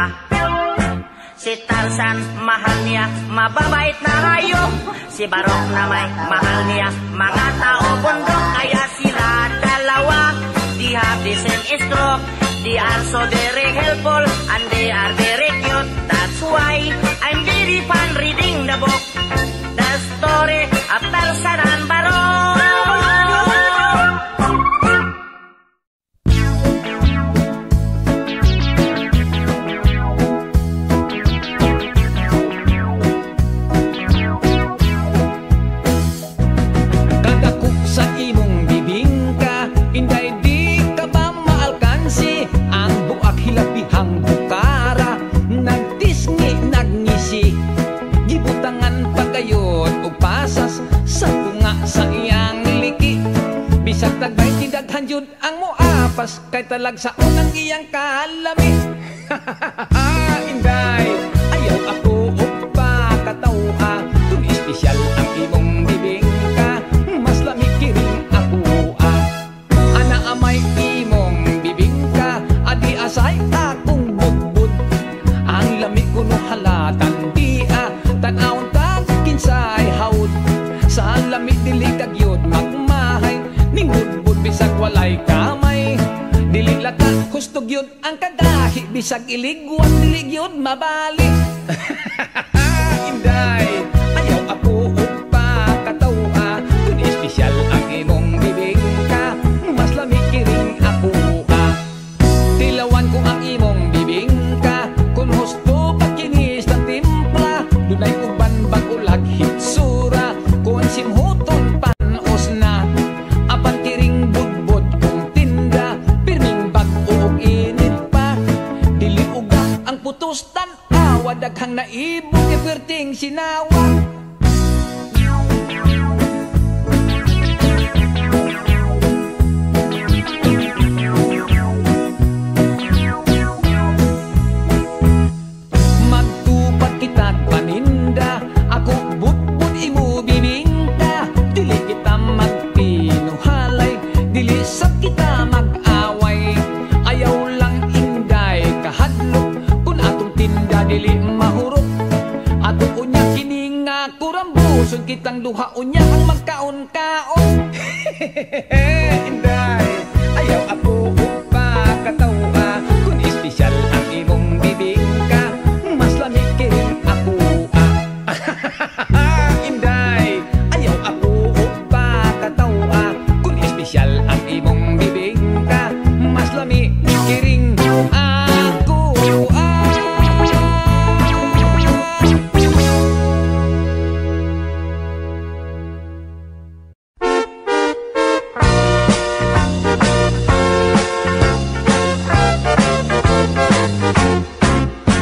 Si Tarzan, mahal niya mababait na hayop. Si Barok na may mahal niya mga tao bundok. Kaya sila dalawa, they have the same stroke. They are so very helpful and they are very cute. That's why I'm very fun reading the book, The Story of Tarzan and Barok. Kadako sa imong bibingka, inday di ka ba maalkansi? Ang buak hilapihang bukara, nagtisngi nagngisi. Gibutangan pagayod og pasas sa tunga sa iyang liki. Bisag tagbay tidaghan jud ang moapas, kay talag sa unang iyang kalami. Inday, ayaw ako og pakatawa, kung espesyal ang imong bibingka, mas lamig kiring ako ana amay imong bibingka, adi asay akong budbud. Ang lamig ko no halatan di tanawon tag kinsay haud. Sa lamig dili kagyod magmahay, ning budbud bisag walay kamay. Dili lata hustog yun ang kadahi, bisag iligwas dili gyud mabali. Inday, ayaw ako og pakatawa, kung espesyal ang imong bibingka, mas lamig kiring ako Tilawan ko ang imong bibingka, kung husto pagkinis ng timpla. Dunay uban bagulag hitsura, kung simhuton panos na. Apan kiring budbud kung tinda, pirming bag-o og init pa. Dili uga ang putos tan-awa, daghang naibog iperting sinawa. Magtupat kitag paninda, ako budbud imo bibingka. Dili kita magpinuhalay, dili sa kita mag-away. Ayaw lang inday kahadlok, kung atong tinda dili mahurot. Ato unya kini nga kurambuson, kitang duha unya ang magkaon-kaon. Inday, ayaw ako pakatawa, kung espesyal ang imong bibingka, mas lamig kiring ako Inday, ayaw ako pakatawa, kung espesyal ang imong bibingka, mas lamig sumikiring ako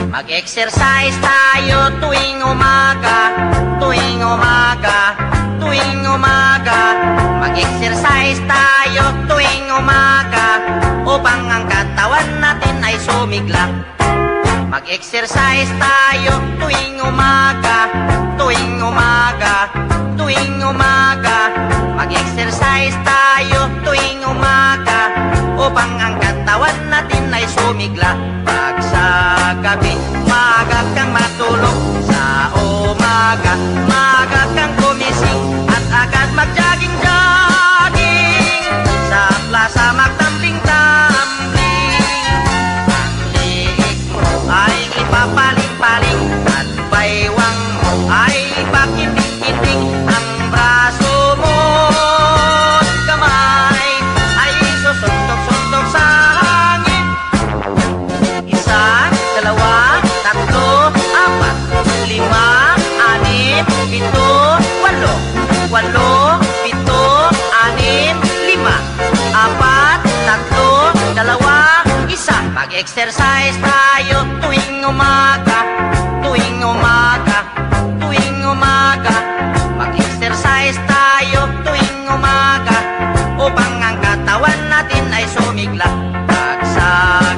Mag-exercise tayo tuwing umaga, tuwing umaga, tuwing umaga. Mag-exercise tayo tuwing umaga upang ang katawan natin ay sumigla. Mag-exercise tayo tuwing umaga, tuwing umaga, tuwing umaga. Mag-exercise tayo tuwing umaga upang ang katawan natin ay sumigla. Pag sa gabi, maaga kang matulog. Sa umaga, maaga kang gumising at agad mag-jogging-jogging. Sa plaza magtambling-tambling. Ang liig mo ay ipapaling-paling at baywang mo ay ipakimbing-kimbing. Ang braso mo at kamay ay susuntok-suntok sa hangin. Isa, dalawa, tatlo, apat, lima, anim, pito, walo. Walo, pito, anim, lima, apat, tatlo, dalawa, isa. Mag-exercise tayo tuwing umaga, tuwing umaga, tuwing umaga. Mag-exercise tayo tuwing umaga upang ang katawan natin ay sumigla. Pag sa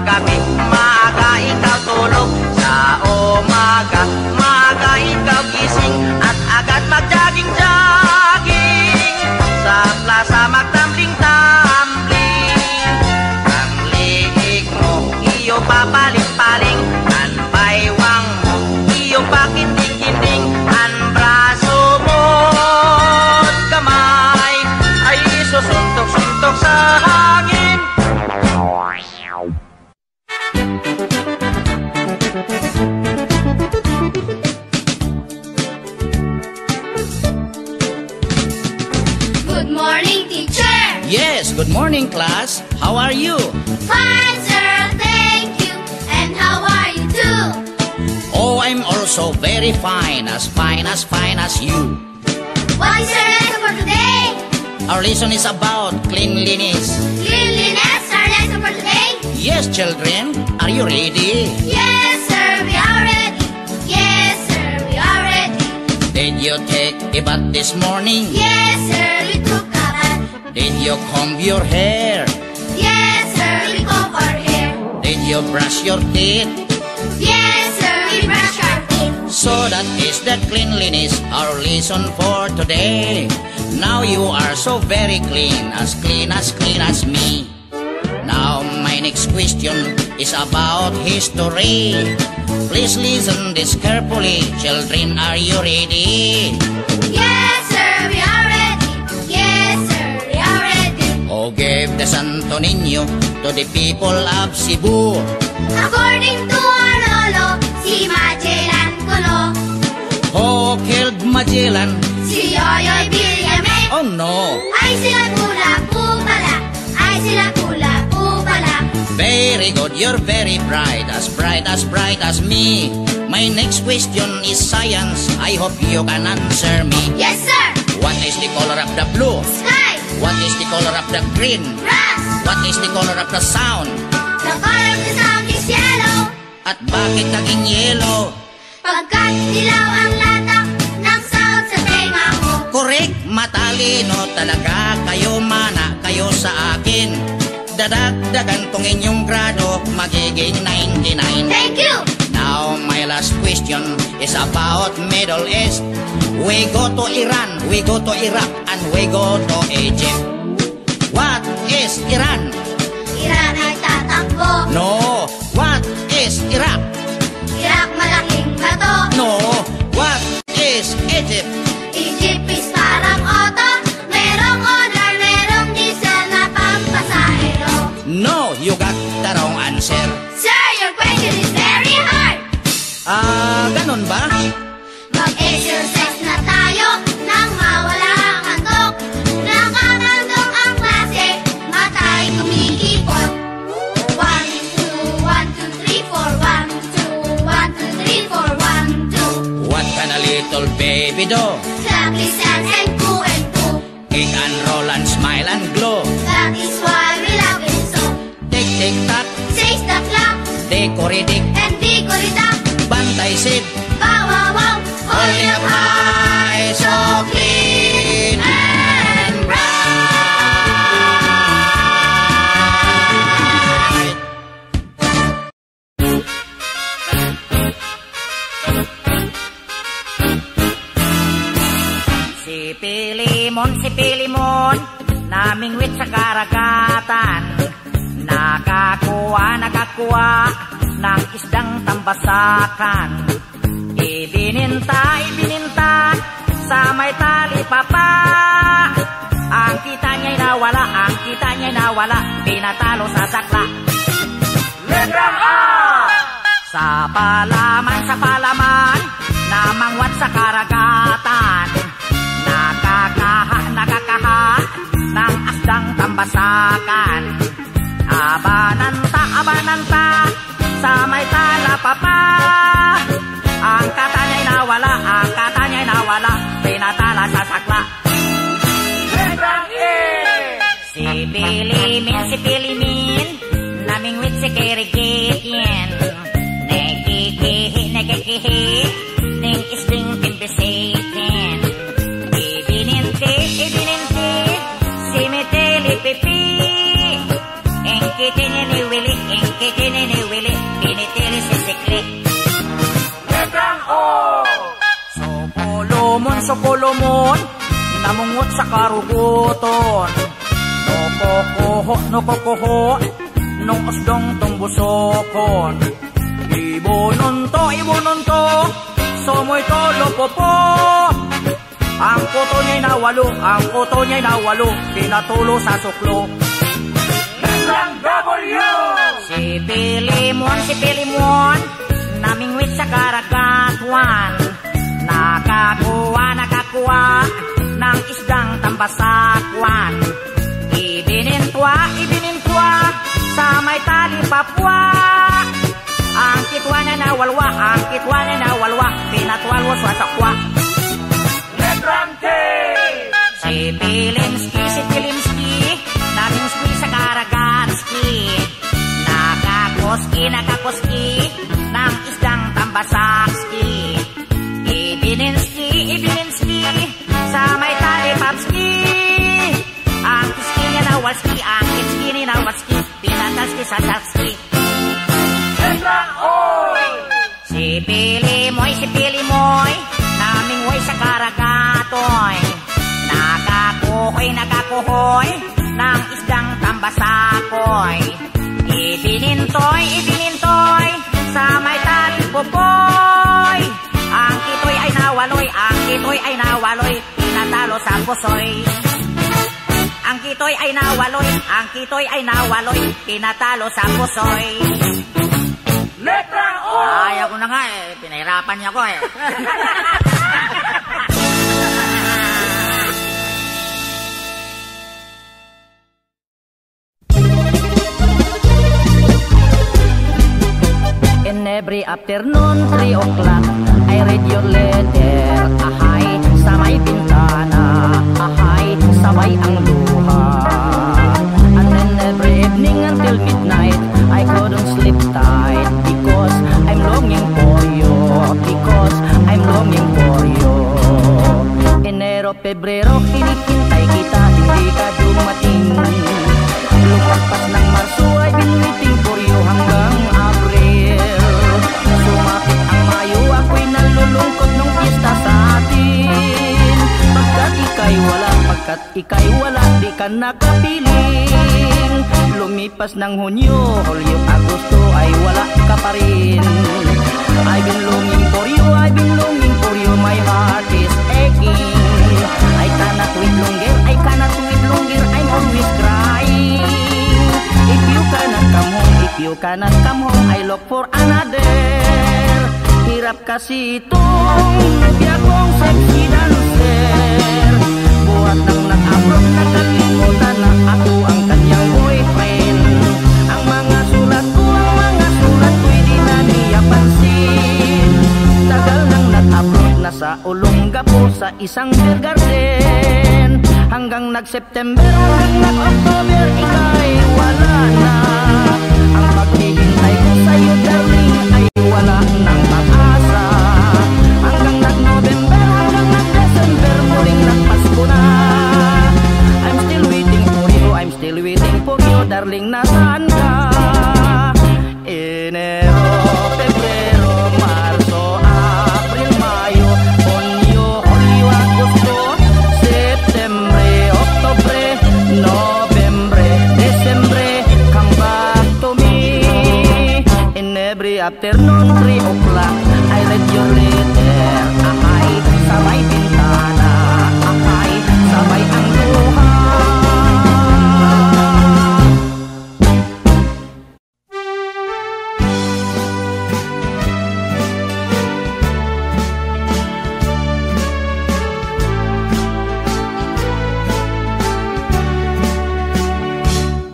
gabi, maaga ikaw tulog. Sa umaga, maaga ikaw gising at agad mag-jogging-jogging. Sa plaza magtambling-tambling. Ang liig mo, iyo papaling-paling. Ang baywang mo, iyo pakinding-kinding. Ang braso mo at kamay ay susuntok-suntok sa hangin. Good morning, teacher. Yes, good morning, class. How are you? Fine, sir. Thank you. And how are you too? Oh, I'm also very fine as you. What is your lesson for today? Our lesson is about cleanliness. Cleanliness, our lesson for today? Yes, children, are you ready? Yes, sir, we are ready. Yes, sir, we are ready. Did you take a bath this morning? Yes, sir, we took a bath. Did you comb your hair? Yes, sir, we comb our hair. Did you brush your teeth? Yes, sir, we brush our teeth. So that is the cleanliness, our lesson for today. Now you are so very clean as me. Now my next question is about history. Please listen this carefully. Children, are you ready? Yes, sir, we are ready. Yes, sir, we are ready. Who gave the Santo Niño to the people of Cebu? According to our lolo, si Magellan Kuno, Who killed Magellan? si Yoyoy Villame. Oh no! Ay sila pula po pala. Ay sila pula po pala. Very good, you're very bright as me. My next question is science. I hope you can answer me. Yes, sir. What is the color of the blue? Sky, What is the color of the green? grass. What is the color of the sound? The color of the sound is yellow. At bakit naging yellow? Pagkat dilaw ang latak ng sound sa tenga mo. Correct, matalino talaga kayo, mana kayo sa akin. Dadagdagan tong inyong grado, magiging 99. Thank you. Now my last question is about Middle East. We go to Iran, we go to Iraq, and we go to Egypt. What is Iran? Iran ay tatakbo. No. What is Iraq? Iraq malaking bato. No. What is Egypt? Egypt is parang auto. Merong honor, merong diesel na pampasahero. No, you got the wrong answer. Sir, your question is very hard. Ganun ba? Mag-exercise na tayo nang mawala ang antok. Nakakandong ang klase, matay kumikipot. 1 little baby doll. Lucky sad and cool and cool. Kick and roll and smile and glow. That is why we love it so. Tick tick tock, Says the clock dikoridik, and decorita. bantay sid. Wow wow wow. Holding up high, so clean and bright. Si Pilimon, namingwit sa karagatan. Nakakuha ng isdang tambasakan. Ibininta sa may tali papa. Ang kita niya'y nawala, pinatalo sa sakla. Letrang A! Sa palaman, namangwat sa karagatan. Nakakaha ng asdang tambasakan. Abananta sa may tala papa. Ang kata niya'y nawala, pinatala sa sakla. Letrang E! Si Pilimin, namingwit si Kirigitien. Nekikihi, ning isding pimbisitin. Ibininti, si Miteli Pipi. Engkitin ni Willy, pinitili si Sikli. Letrang O! Sopolomon, namungot sa karuguton. Nokokoho, nung usdong tumbusokon. Ibununto, somoy tolo popo. Ang kuto niya'y nawalo, pinatulo sa suklo. Letrang W! Si Pilimon, namingwit sa karagatuan. Nakakuha ng isdang tambasakwan. Ibinintwa sa may tali papwa. Ang kitwa niya nawalwa, pinatwalwa sa sakwa. Letrang T! Si Pilimski, namingski sa karagatski. Nakakoski ng isdang tambasakski. Ibininski sa may tali papski. Ang kiski niya nawalski, ang kitski ni nawalski, pinatalski sa sakski. Letrang O! Si Pilimoy, namingway sa karagatoy. Nakakuhoy ng isdang tambasakoy. Ibinintoy sa may tali popoy. Ang kitoy ay nawaloy, pinatalo sa pusoy. Ang kitoy ay nawaloy, pinatalo sa pusoy. Letrang O! Ayaw ko na nga pinahirapan niya ko In every afternoon, 3 o'clock, I read your letter. Ahay, sa may bintana. Ahay, sabay ang luha. And then every evening until midnight, I couldn't sleep tight. Because I'm longing for you. Enero, Pebrero, hinihintay kita, hindi ka dumating. Lumagpas ng Marso, I've been waiting for you hanggang Abril. Sumapit ang Mayo, ako'y nalulungkot nung pista sa atin. Pagkat ika'y wala, di ka nakapiling. Lumipas ng Hunyo, Hulyo, Agosto, ay wala ka pa rin. I've been longing for you, my heart is aching. I cannot wait longer, I'm always crying. If you cannot come home, I look for another. Hirap kasi itong biyagong sexy dancer. Buhat nang nag-abroad, nakalimutan na ako ang kanyang boyfriend. Ang mga sulat ko'y di na niya pansin. Tagal nang nag-abroad na sa ulo ako sa isang beer garden. Hanggang nag-September, hanggang nag-October, ika'y wala na. Ang paghihintay ko sa'yo, darling, ay wala nang pag-asa. Hanggang nag-November, hanggang nag-December, muling nagpasko na. I'm still waiting for you, I'm still waiting for you, darling, nasaan ka? Enero, Pebrero, Marso, Abril, Mayo, Junio, Julio, Agosto, Septembre, Octobre, Novembre, Decembre, come back to me. In every afternoon, 3 o'clock, I read your letter. Akay, sabay bintana. Akay, sabay ang luha.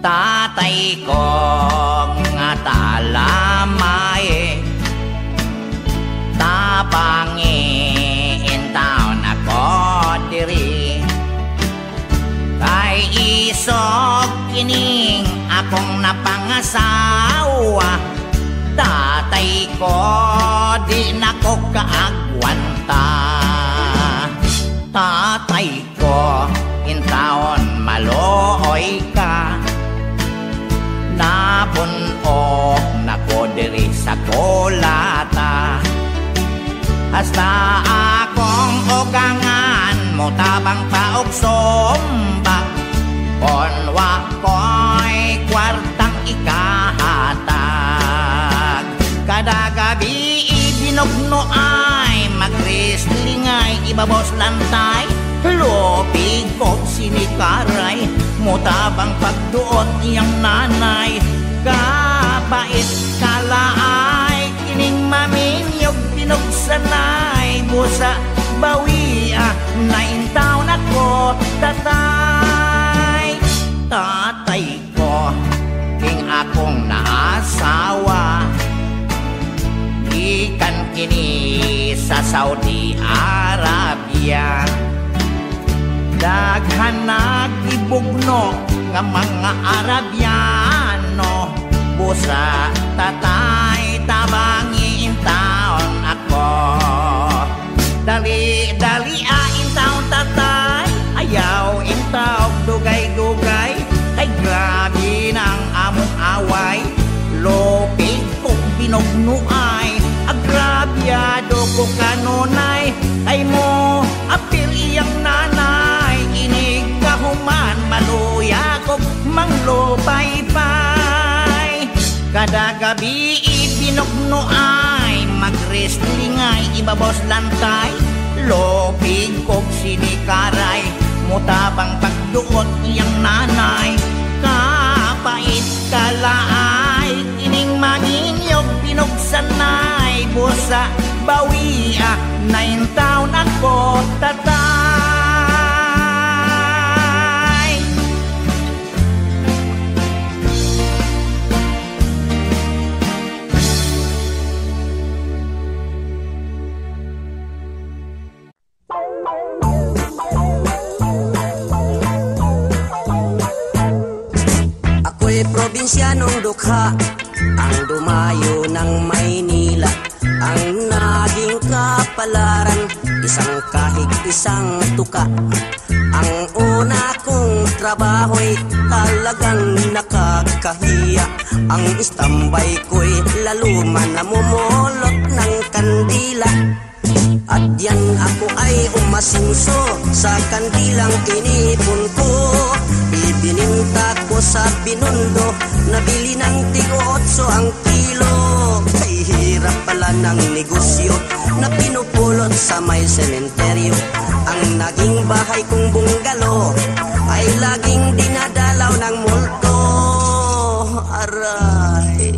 Tatay ko nga talamay, tabangi in town ako diri. Kay isog kining akong napangasawa, tatay ko di nako kaagwanta. Tatay ko in town malooy ka, napuno nako diri sa kolata. Hasta akong ugangan mo tabang paog sombak, konwa ko'y kwartang ikahatag. Kada gabi ibinugno ay mag-wrestling ay ibabos lantay. Lupig ko sinikaray, mutabang pagduot iyang nanay. Kabait kalaay, kining maminyog pinugsanay. Busa bawia, naintaw na ko tatay. Tatay ko, king akong naasawa, ikan kini sa Saudi Arabia. Daghan nagibugno nga mga Arabiano. Busa tatay tabangi in town ako. Dali-dali in town tatay, ayaw in town dugay-dugay. Ay grabe nang among away, lopig kong binugnuay. Agrabyado ko kanunay, ay mo apil iyang nanay. Inig kahuman maluya ko manglupay-pay. Kada gabi ibinugnuay, mag-wrestling ay ibabos lantay. Lopig kong sinikaray, mutabang pagduot iyang nanay. Kapait kalaay, ining manginyog pinugsanay. Busa bawia, naintaw na ko tatay. Ako'y probinsyanong dukha, ang dumayo ng Maynila. Ang naging kapalaran, isang kahig, isang tuka. Ang una kong trabaho'y talagang nakakahiya. Ang istambay ko'y lalo man namumulot ng kandila. At yan ako ay umasinso sa kandilang inipon ko. Ibininta ko sa Binondo, nabili ng tig-8 ang kilo. Kay hirap pala ng negosyo na pinupulot sa may sementeryo. Ang naging bahay kong bungalo ay laging dinadalaw ng multo. Aray,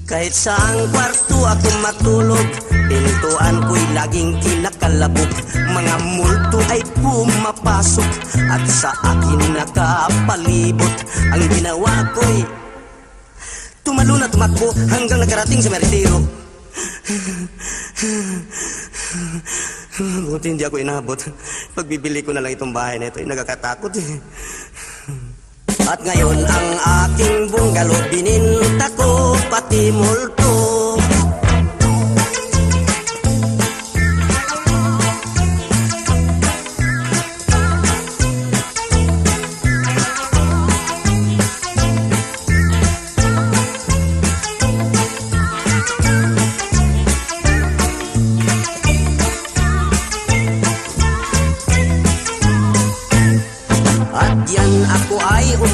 kahit saang kwarto ako matulog, pintuan ko'y laging kinakalabog. Mga multo ay pumapasok at sa akin nakapalibot. Ang ginawa ko'y tumalo na tumakbo hanggang nakarating sa meritero. Buti hindi ako inabot. Pagbibili ko na lang itong bahay na ito, nagkakatakot eh. At ngayon ang aking bungalow bininta ko, pati multo.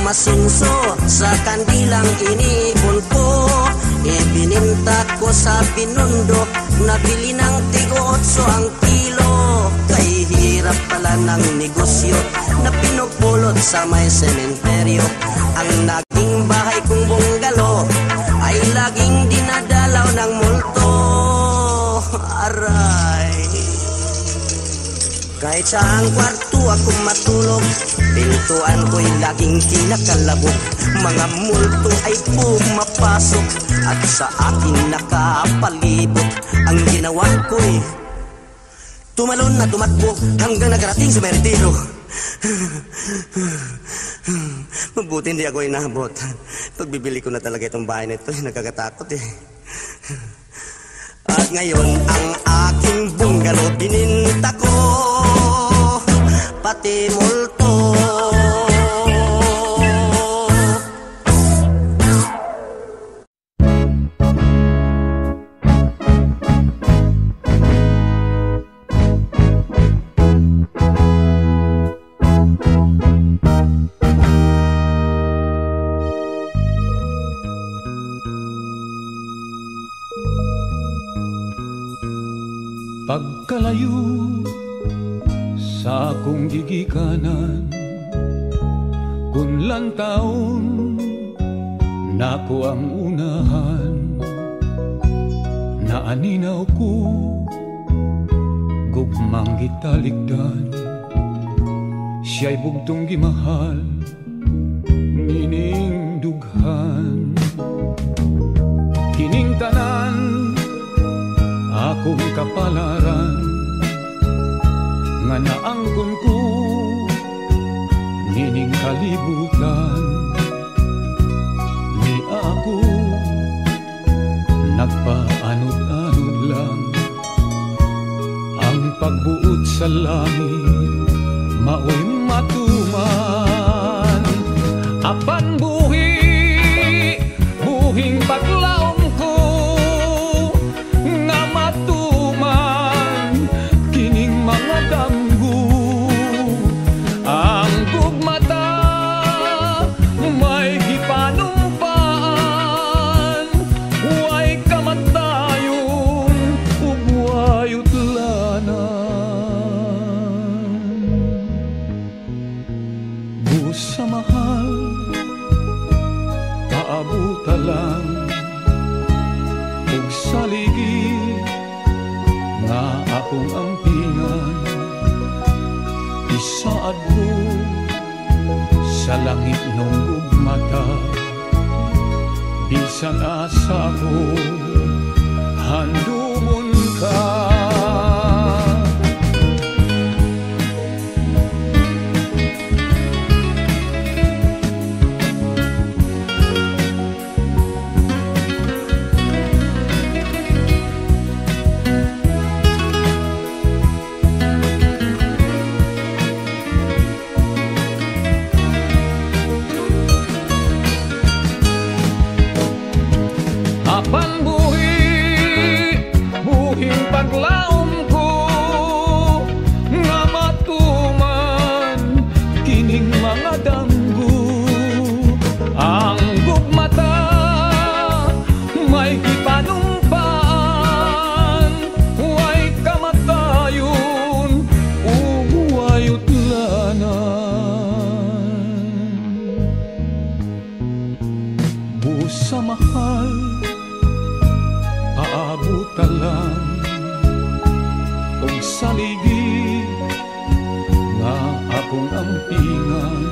Masinso sa kandilang inipon ko, ibininta ko sa Pinundo, nabili ng tig-8 ang kilo. Kay hirap pala ng negosyo na pinupulot sa may sementeryo. Ang naging bahay kong bungalo ay laging dinadalaw ng multo. Aray, kahit saang kwarto ako matulog, pintuan ko'y laging kinakalabog. Mga multo ay pumapasok at sa akin nakapalibot. Ang ginawa ko'y tumalon na tumakbo hanggang nakarating sa may retiro. Mabuti hindi ako inabot. Pagbibili ko na talaga itong bahay na ito, nagkakatakot eh. At ngayon ang aking bungalow bininta ko, pati multo. Pagkalayo sa akong gigikanan, kunlang taon nako ang unahan. Naaninaw ko gugmang gitaligdan, siya'y bugtong gimahal nining dughan. Kining tanan akong kapalaran nga naangkon ko nining kalibutan. Ni ako nagpaanod-anod lang, ang pagbuot sa langit mao'y matuman. Apan buhing paglaom ko nga matuman kining mga damgo. Ang gugmata may gipanumpaan, huway kamatayon ug huway utlanan. Buos sa mahal paabuta lang, ug saligi nga akong ampingan. Isaad ko sa langit nung gugmata, bisan asa ko handumon ka. Apan buhing paglaom ko nga matuman kining mga damgo. Ang gugmata may gipanumpaan, huway kamatayon ug huway utlanan. Buos sa mahal paabuta lang, ug saligi nga akong ampingan.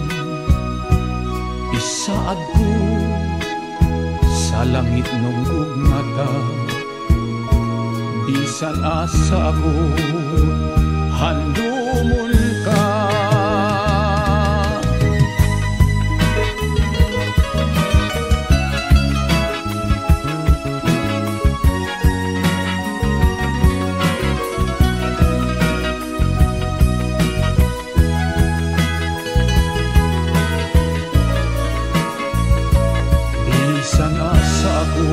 Isaad ko sa langit nung gugmata, bisan asa ko handumon ka. Bisan asa ako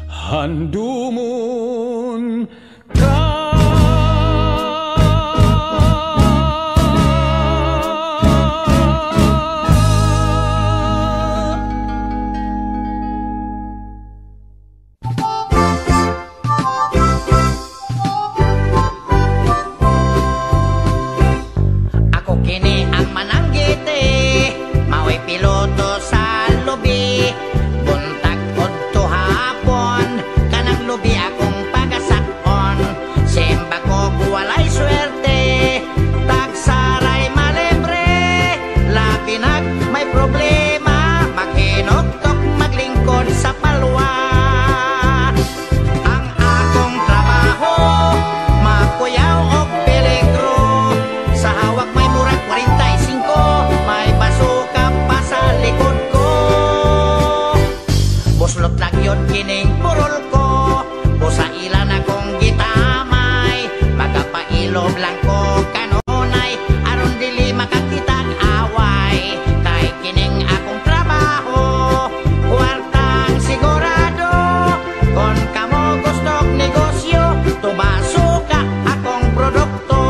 handumon ka. Ako kini ang mananggiti, mao'y piloto sa lubi. Buntag udto hapon, kanang lubi akong pagasakon. Simba ko walay swerte, tagsaray malibre. Labi nag may problema, maghinugtok maglingkod sa palwa. Ang akong trabaho, makuyaw og peligro. Sa hawak may murag 45, may basuka pa sa likod ko. Buslot na gyud kining purol ko, busa ilan akong gitamay. Magapailob lang ko kanunay, aron dili makakitag away. Kay kining akong trabaho, kwartang sigurado. Kon kamo gustong negosyo, tubasuka akong produkto.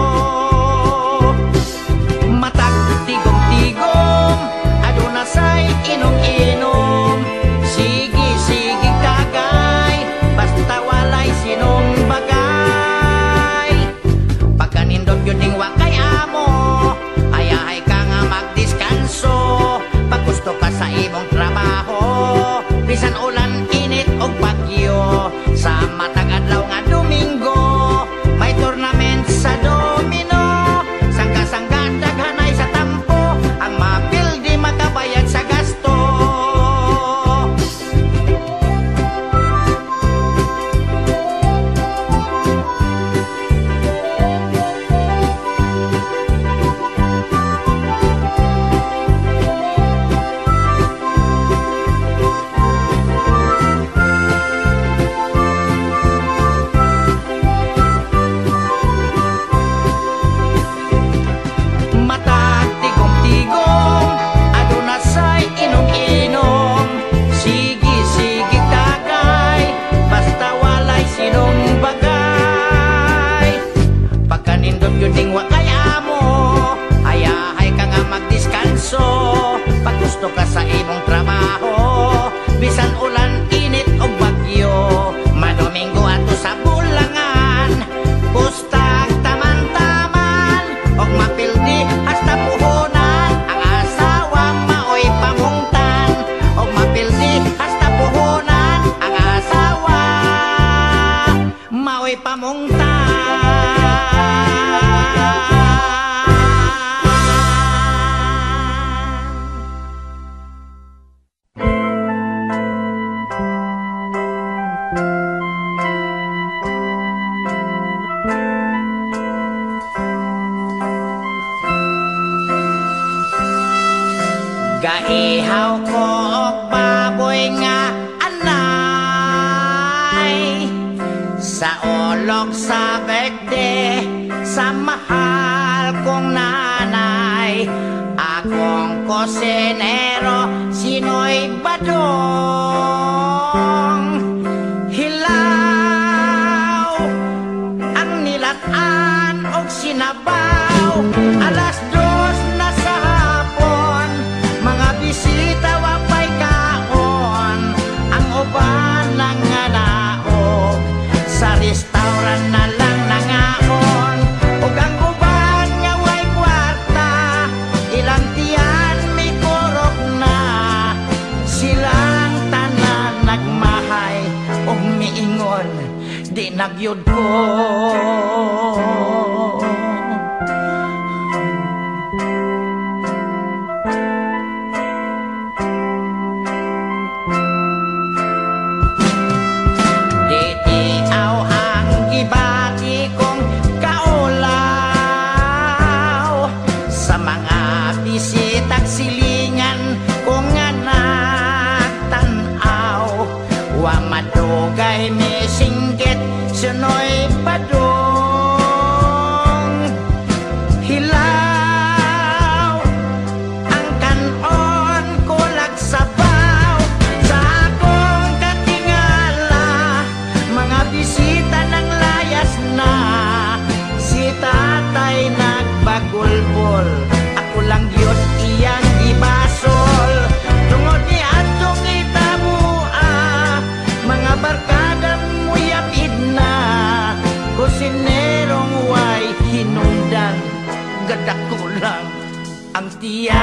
Matag tigom-tigom, aduna say inom-inom. Sige kagay, basta walay sinong bagay. Pagkanindot yun ding wakay amo, ayahay ka nga magdiskanso. Pag gusto ka sa imong trabaho, bisan ulan, init o bagyo. Sa matag adlaw nga Domingo, may tournament sa domino. Sangga-sangga daghanay sa tampo, ang mapildi makabayad sa gasto. Matag tigom-tigom, aduna say inom-inom. Sige kagay, basta walay sinong bagay. Pagkanindot yun ding wakay amo, ayahay ka nga magdiskanso. Pag gusto ka sa imong trabaho, bisan ulan, init o bagyo. Madomingo ato sa bulangan, pustag taman-taman, og mapildi hasta puhunan. Ang asawa mao'y pamungtan, og mapildi hasta puhunan. Ang asawa mao'y pamungtan. Gaihaw ko og baboy nga anay, sa olog sa birthday, sa mahal kong nanay. Akong kosinero, sinoy badong. Hilaw ang nilatan og sinabaw, alas 2 na sa hapon. Mga bisita wapay kaon, ang uban lang nga naog. Sa restaurant na lang nangaon, ug ang uban nga way kwarta. Ilang tiyan may kurok na, silang tanan nagmahay ug miingon, di nagyud ko. Di tiaw ang gibati ko, madugay mi singgit sunoy padung hilaw ang kanon kulag sabaw sa akong katingala mga bisita ng layas na si tatay nagbagulbol ako lang yun iyang ibasol tungod ni atong itabua mga barkada muyapid na kusinerong way hinundan gadak ko lang ang tiyan.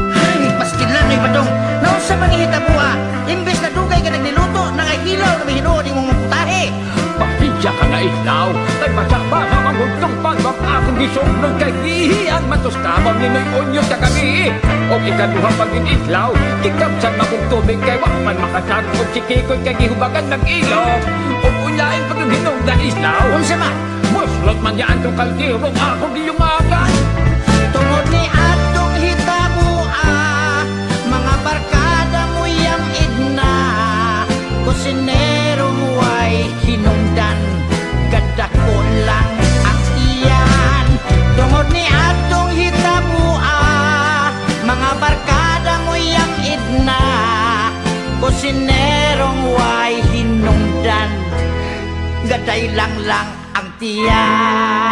Ay, paskin lang ay badong naon sa manghihita buha imbes na dugay ka nagniluto nangahilaw na mahinuod imong putahe. Pasensya ka nga islaw, kay masakba na magultong pagwap akong gisong ng kagihian matustabang ninoy onyo sa kami. O ikaduha pagin islaw, kikapsan makong tubig kay wakman makasagod si Kikoy kay gihubagan ng ilog. O unyain pagin hinong na islaw, Unsa man? muslot man yaan tong kaldero akong giyumagan. Tungod ni atong hitabua mga barkada mo yang idna kusinerong way hinungdan gadako lang ang iyan. Tungod ni atong hitabua mga barkada mo yang idna kusinerong way hinungdan gaday lang ang tiyan.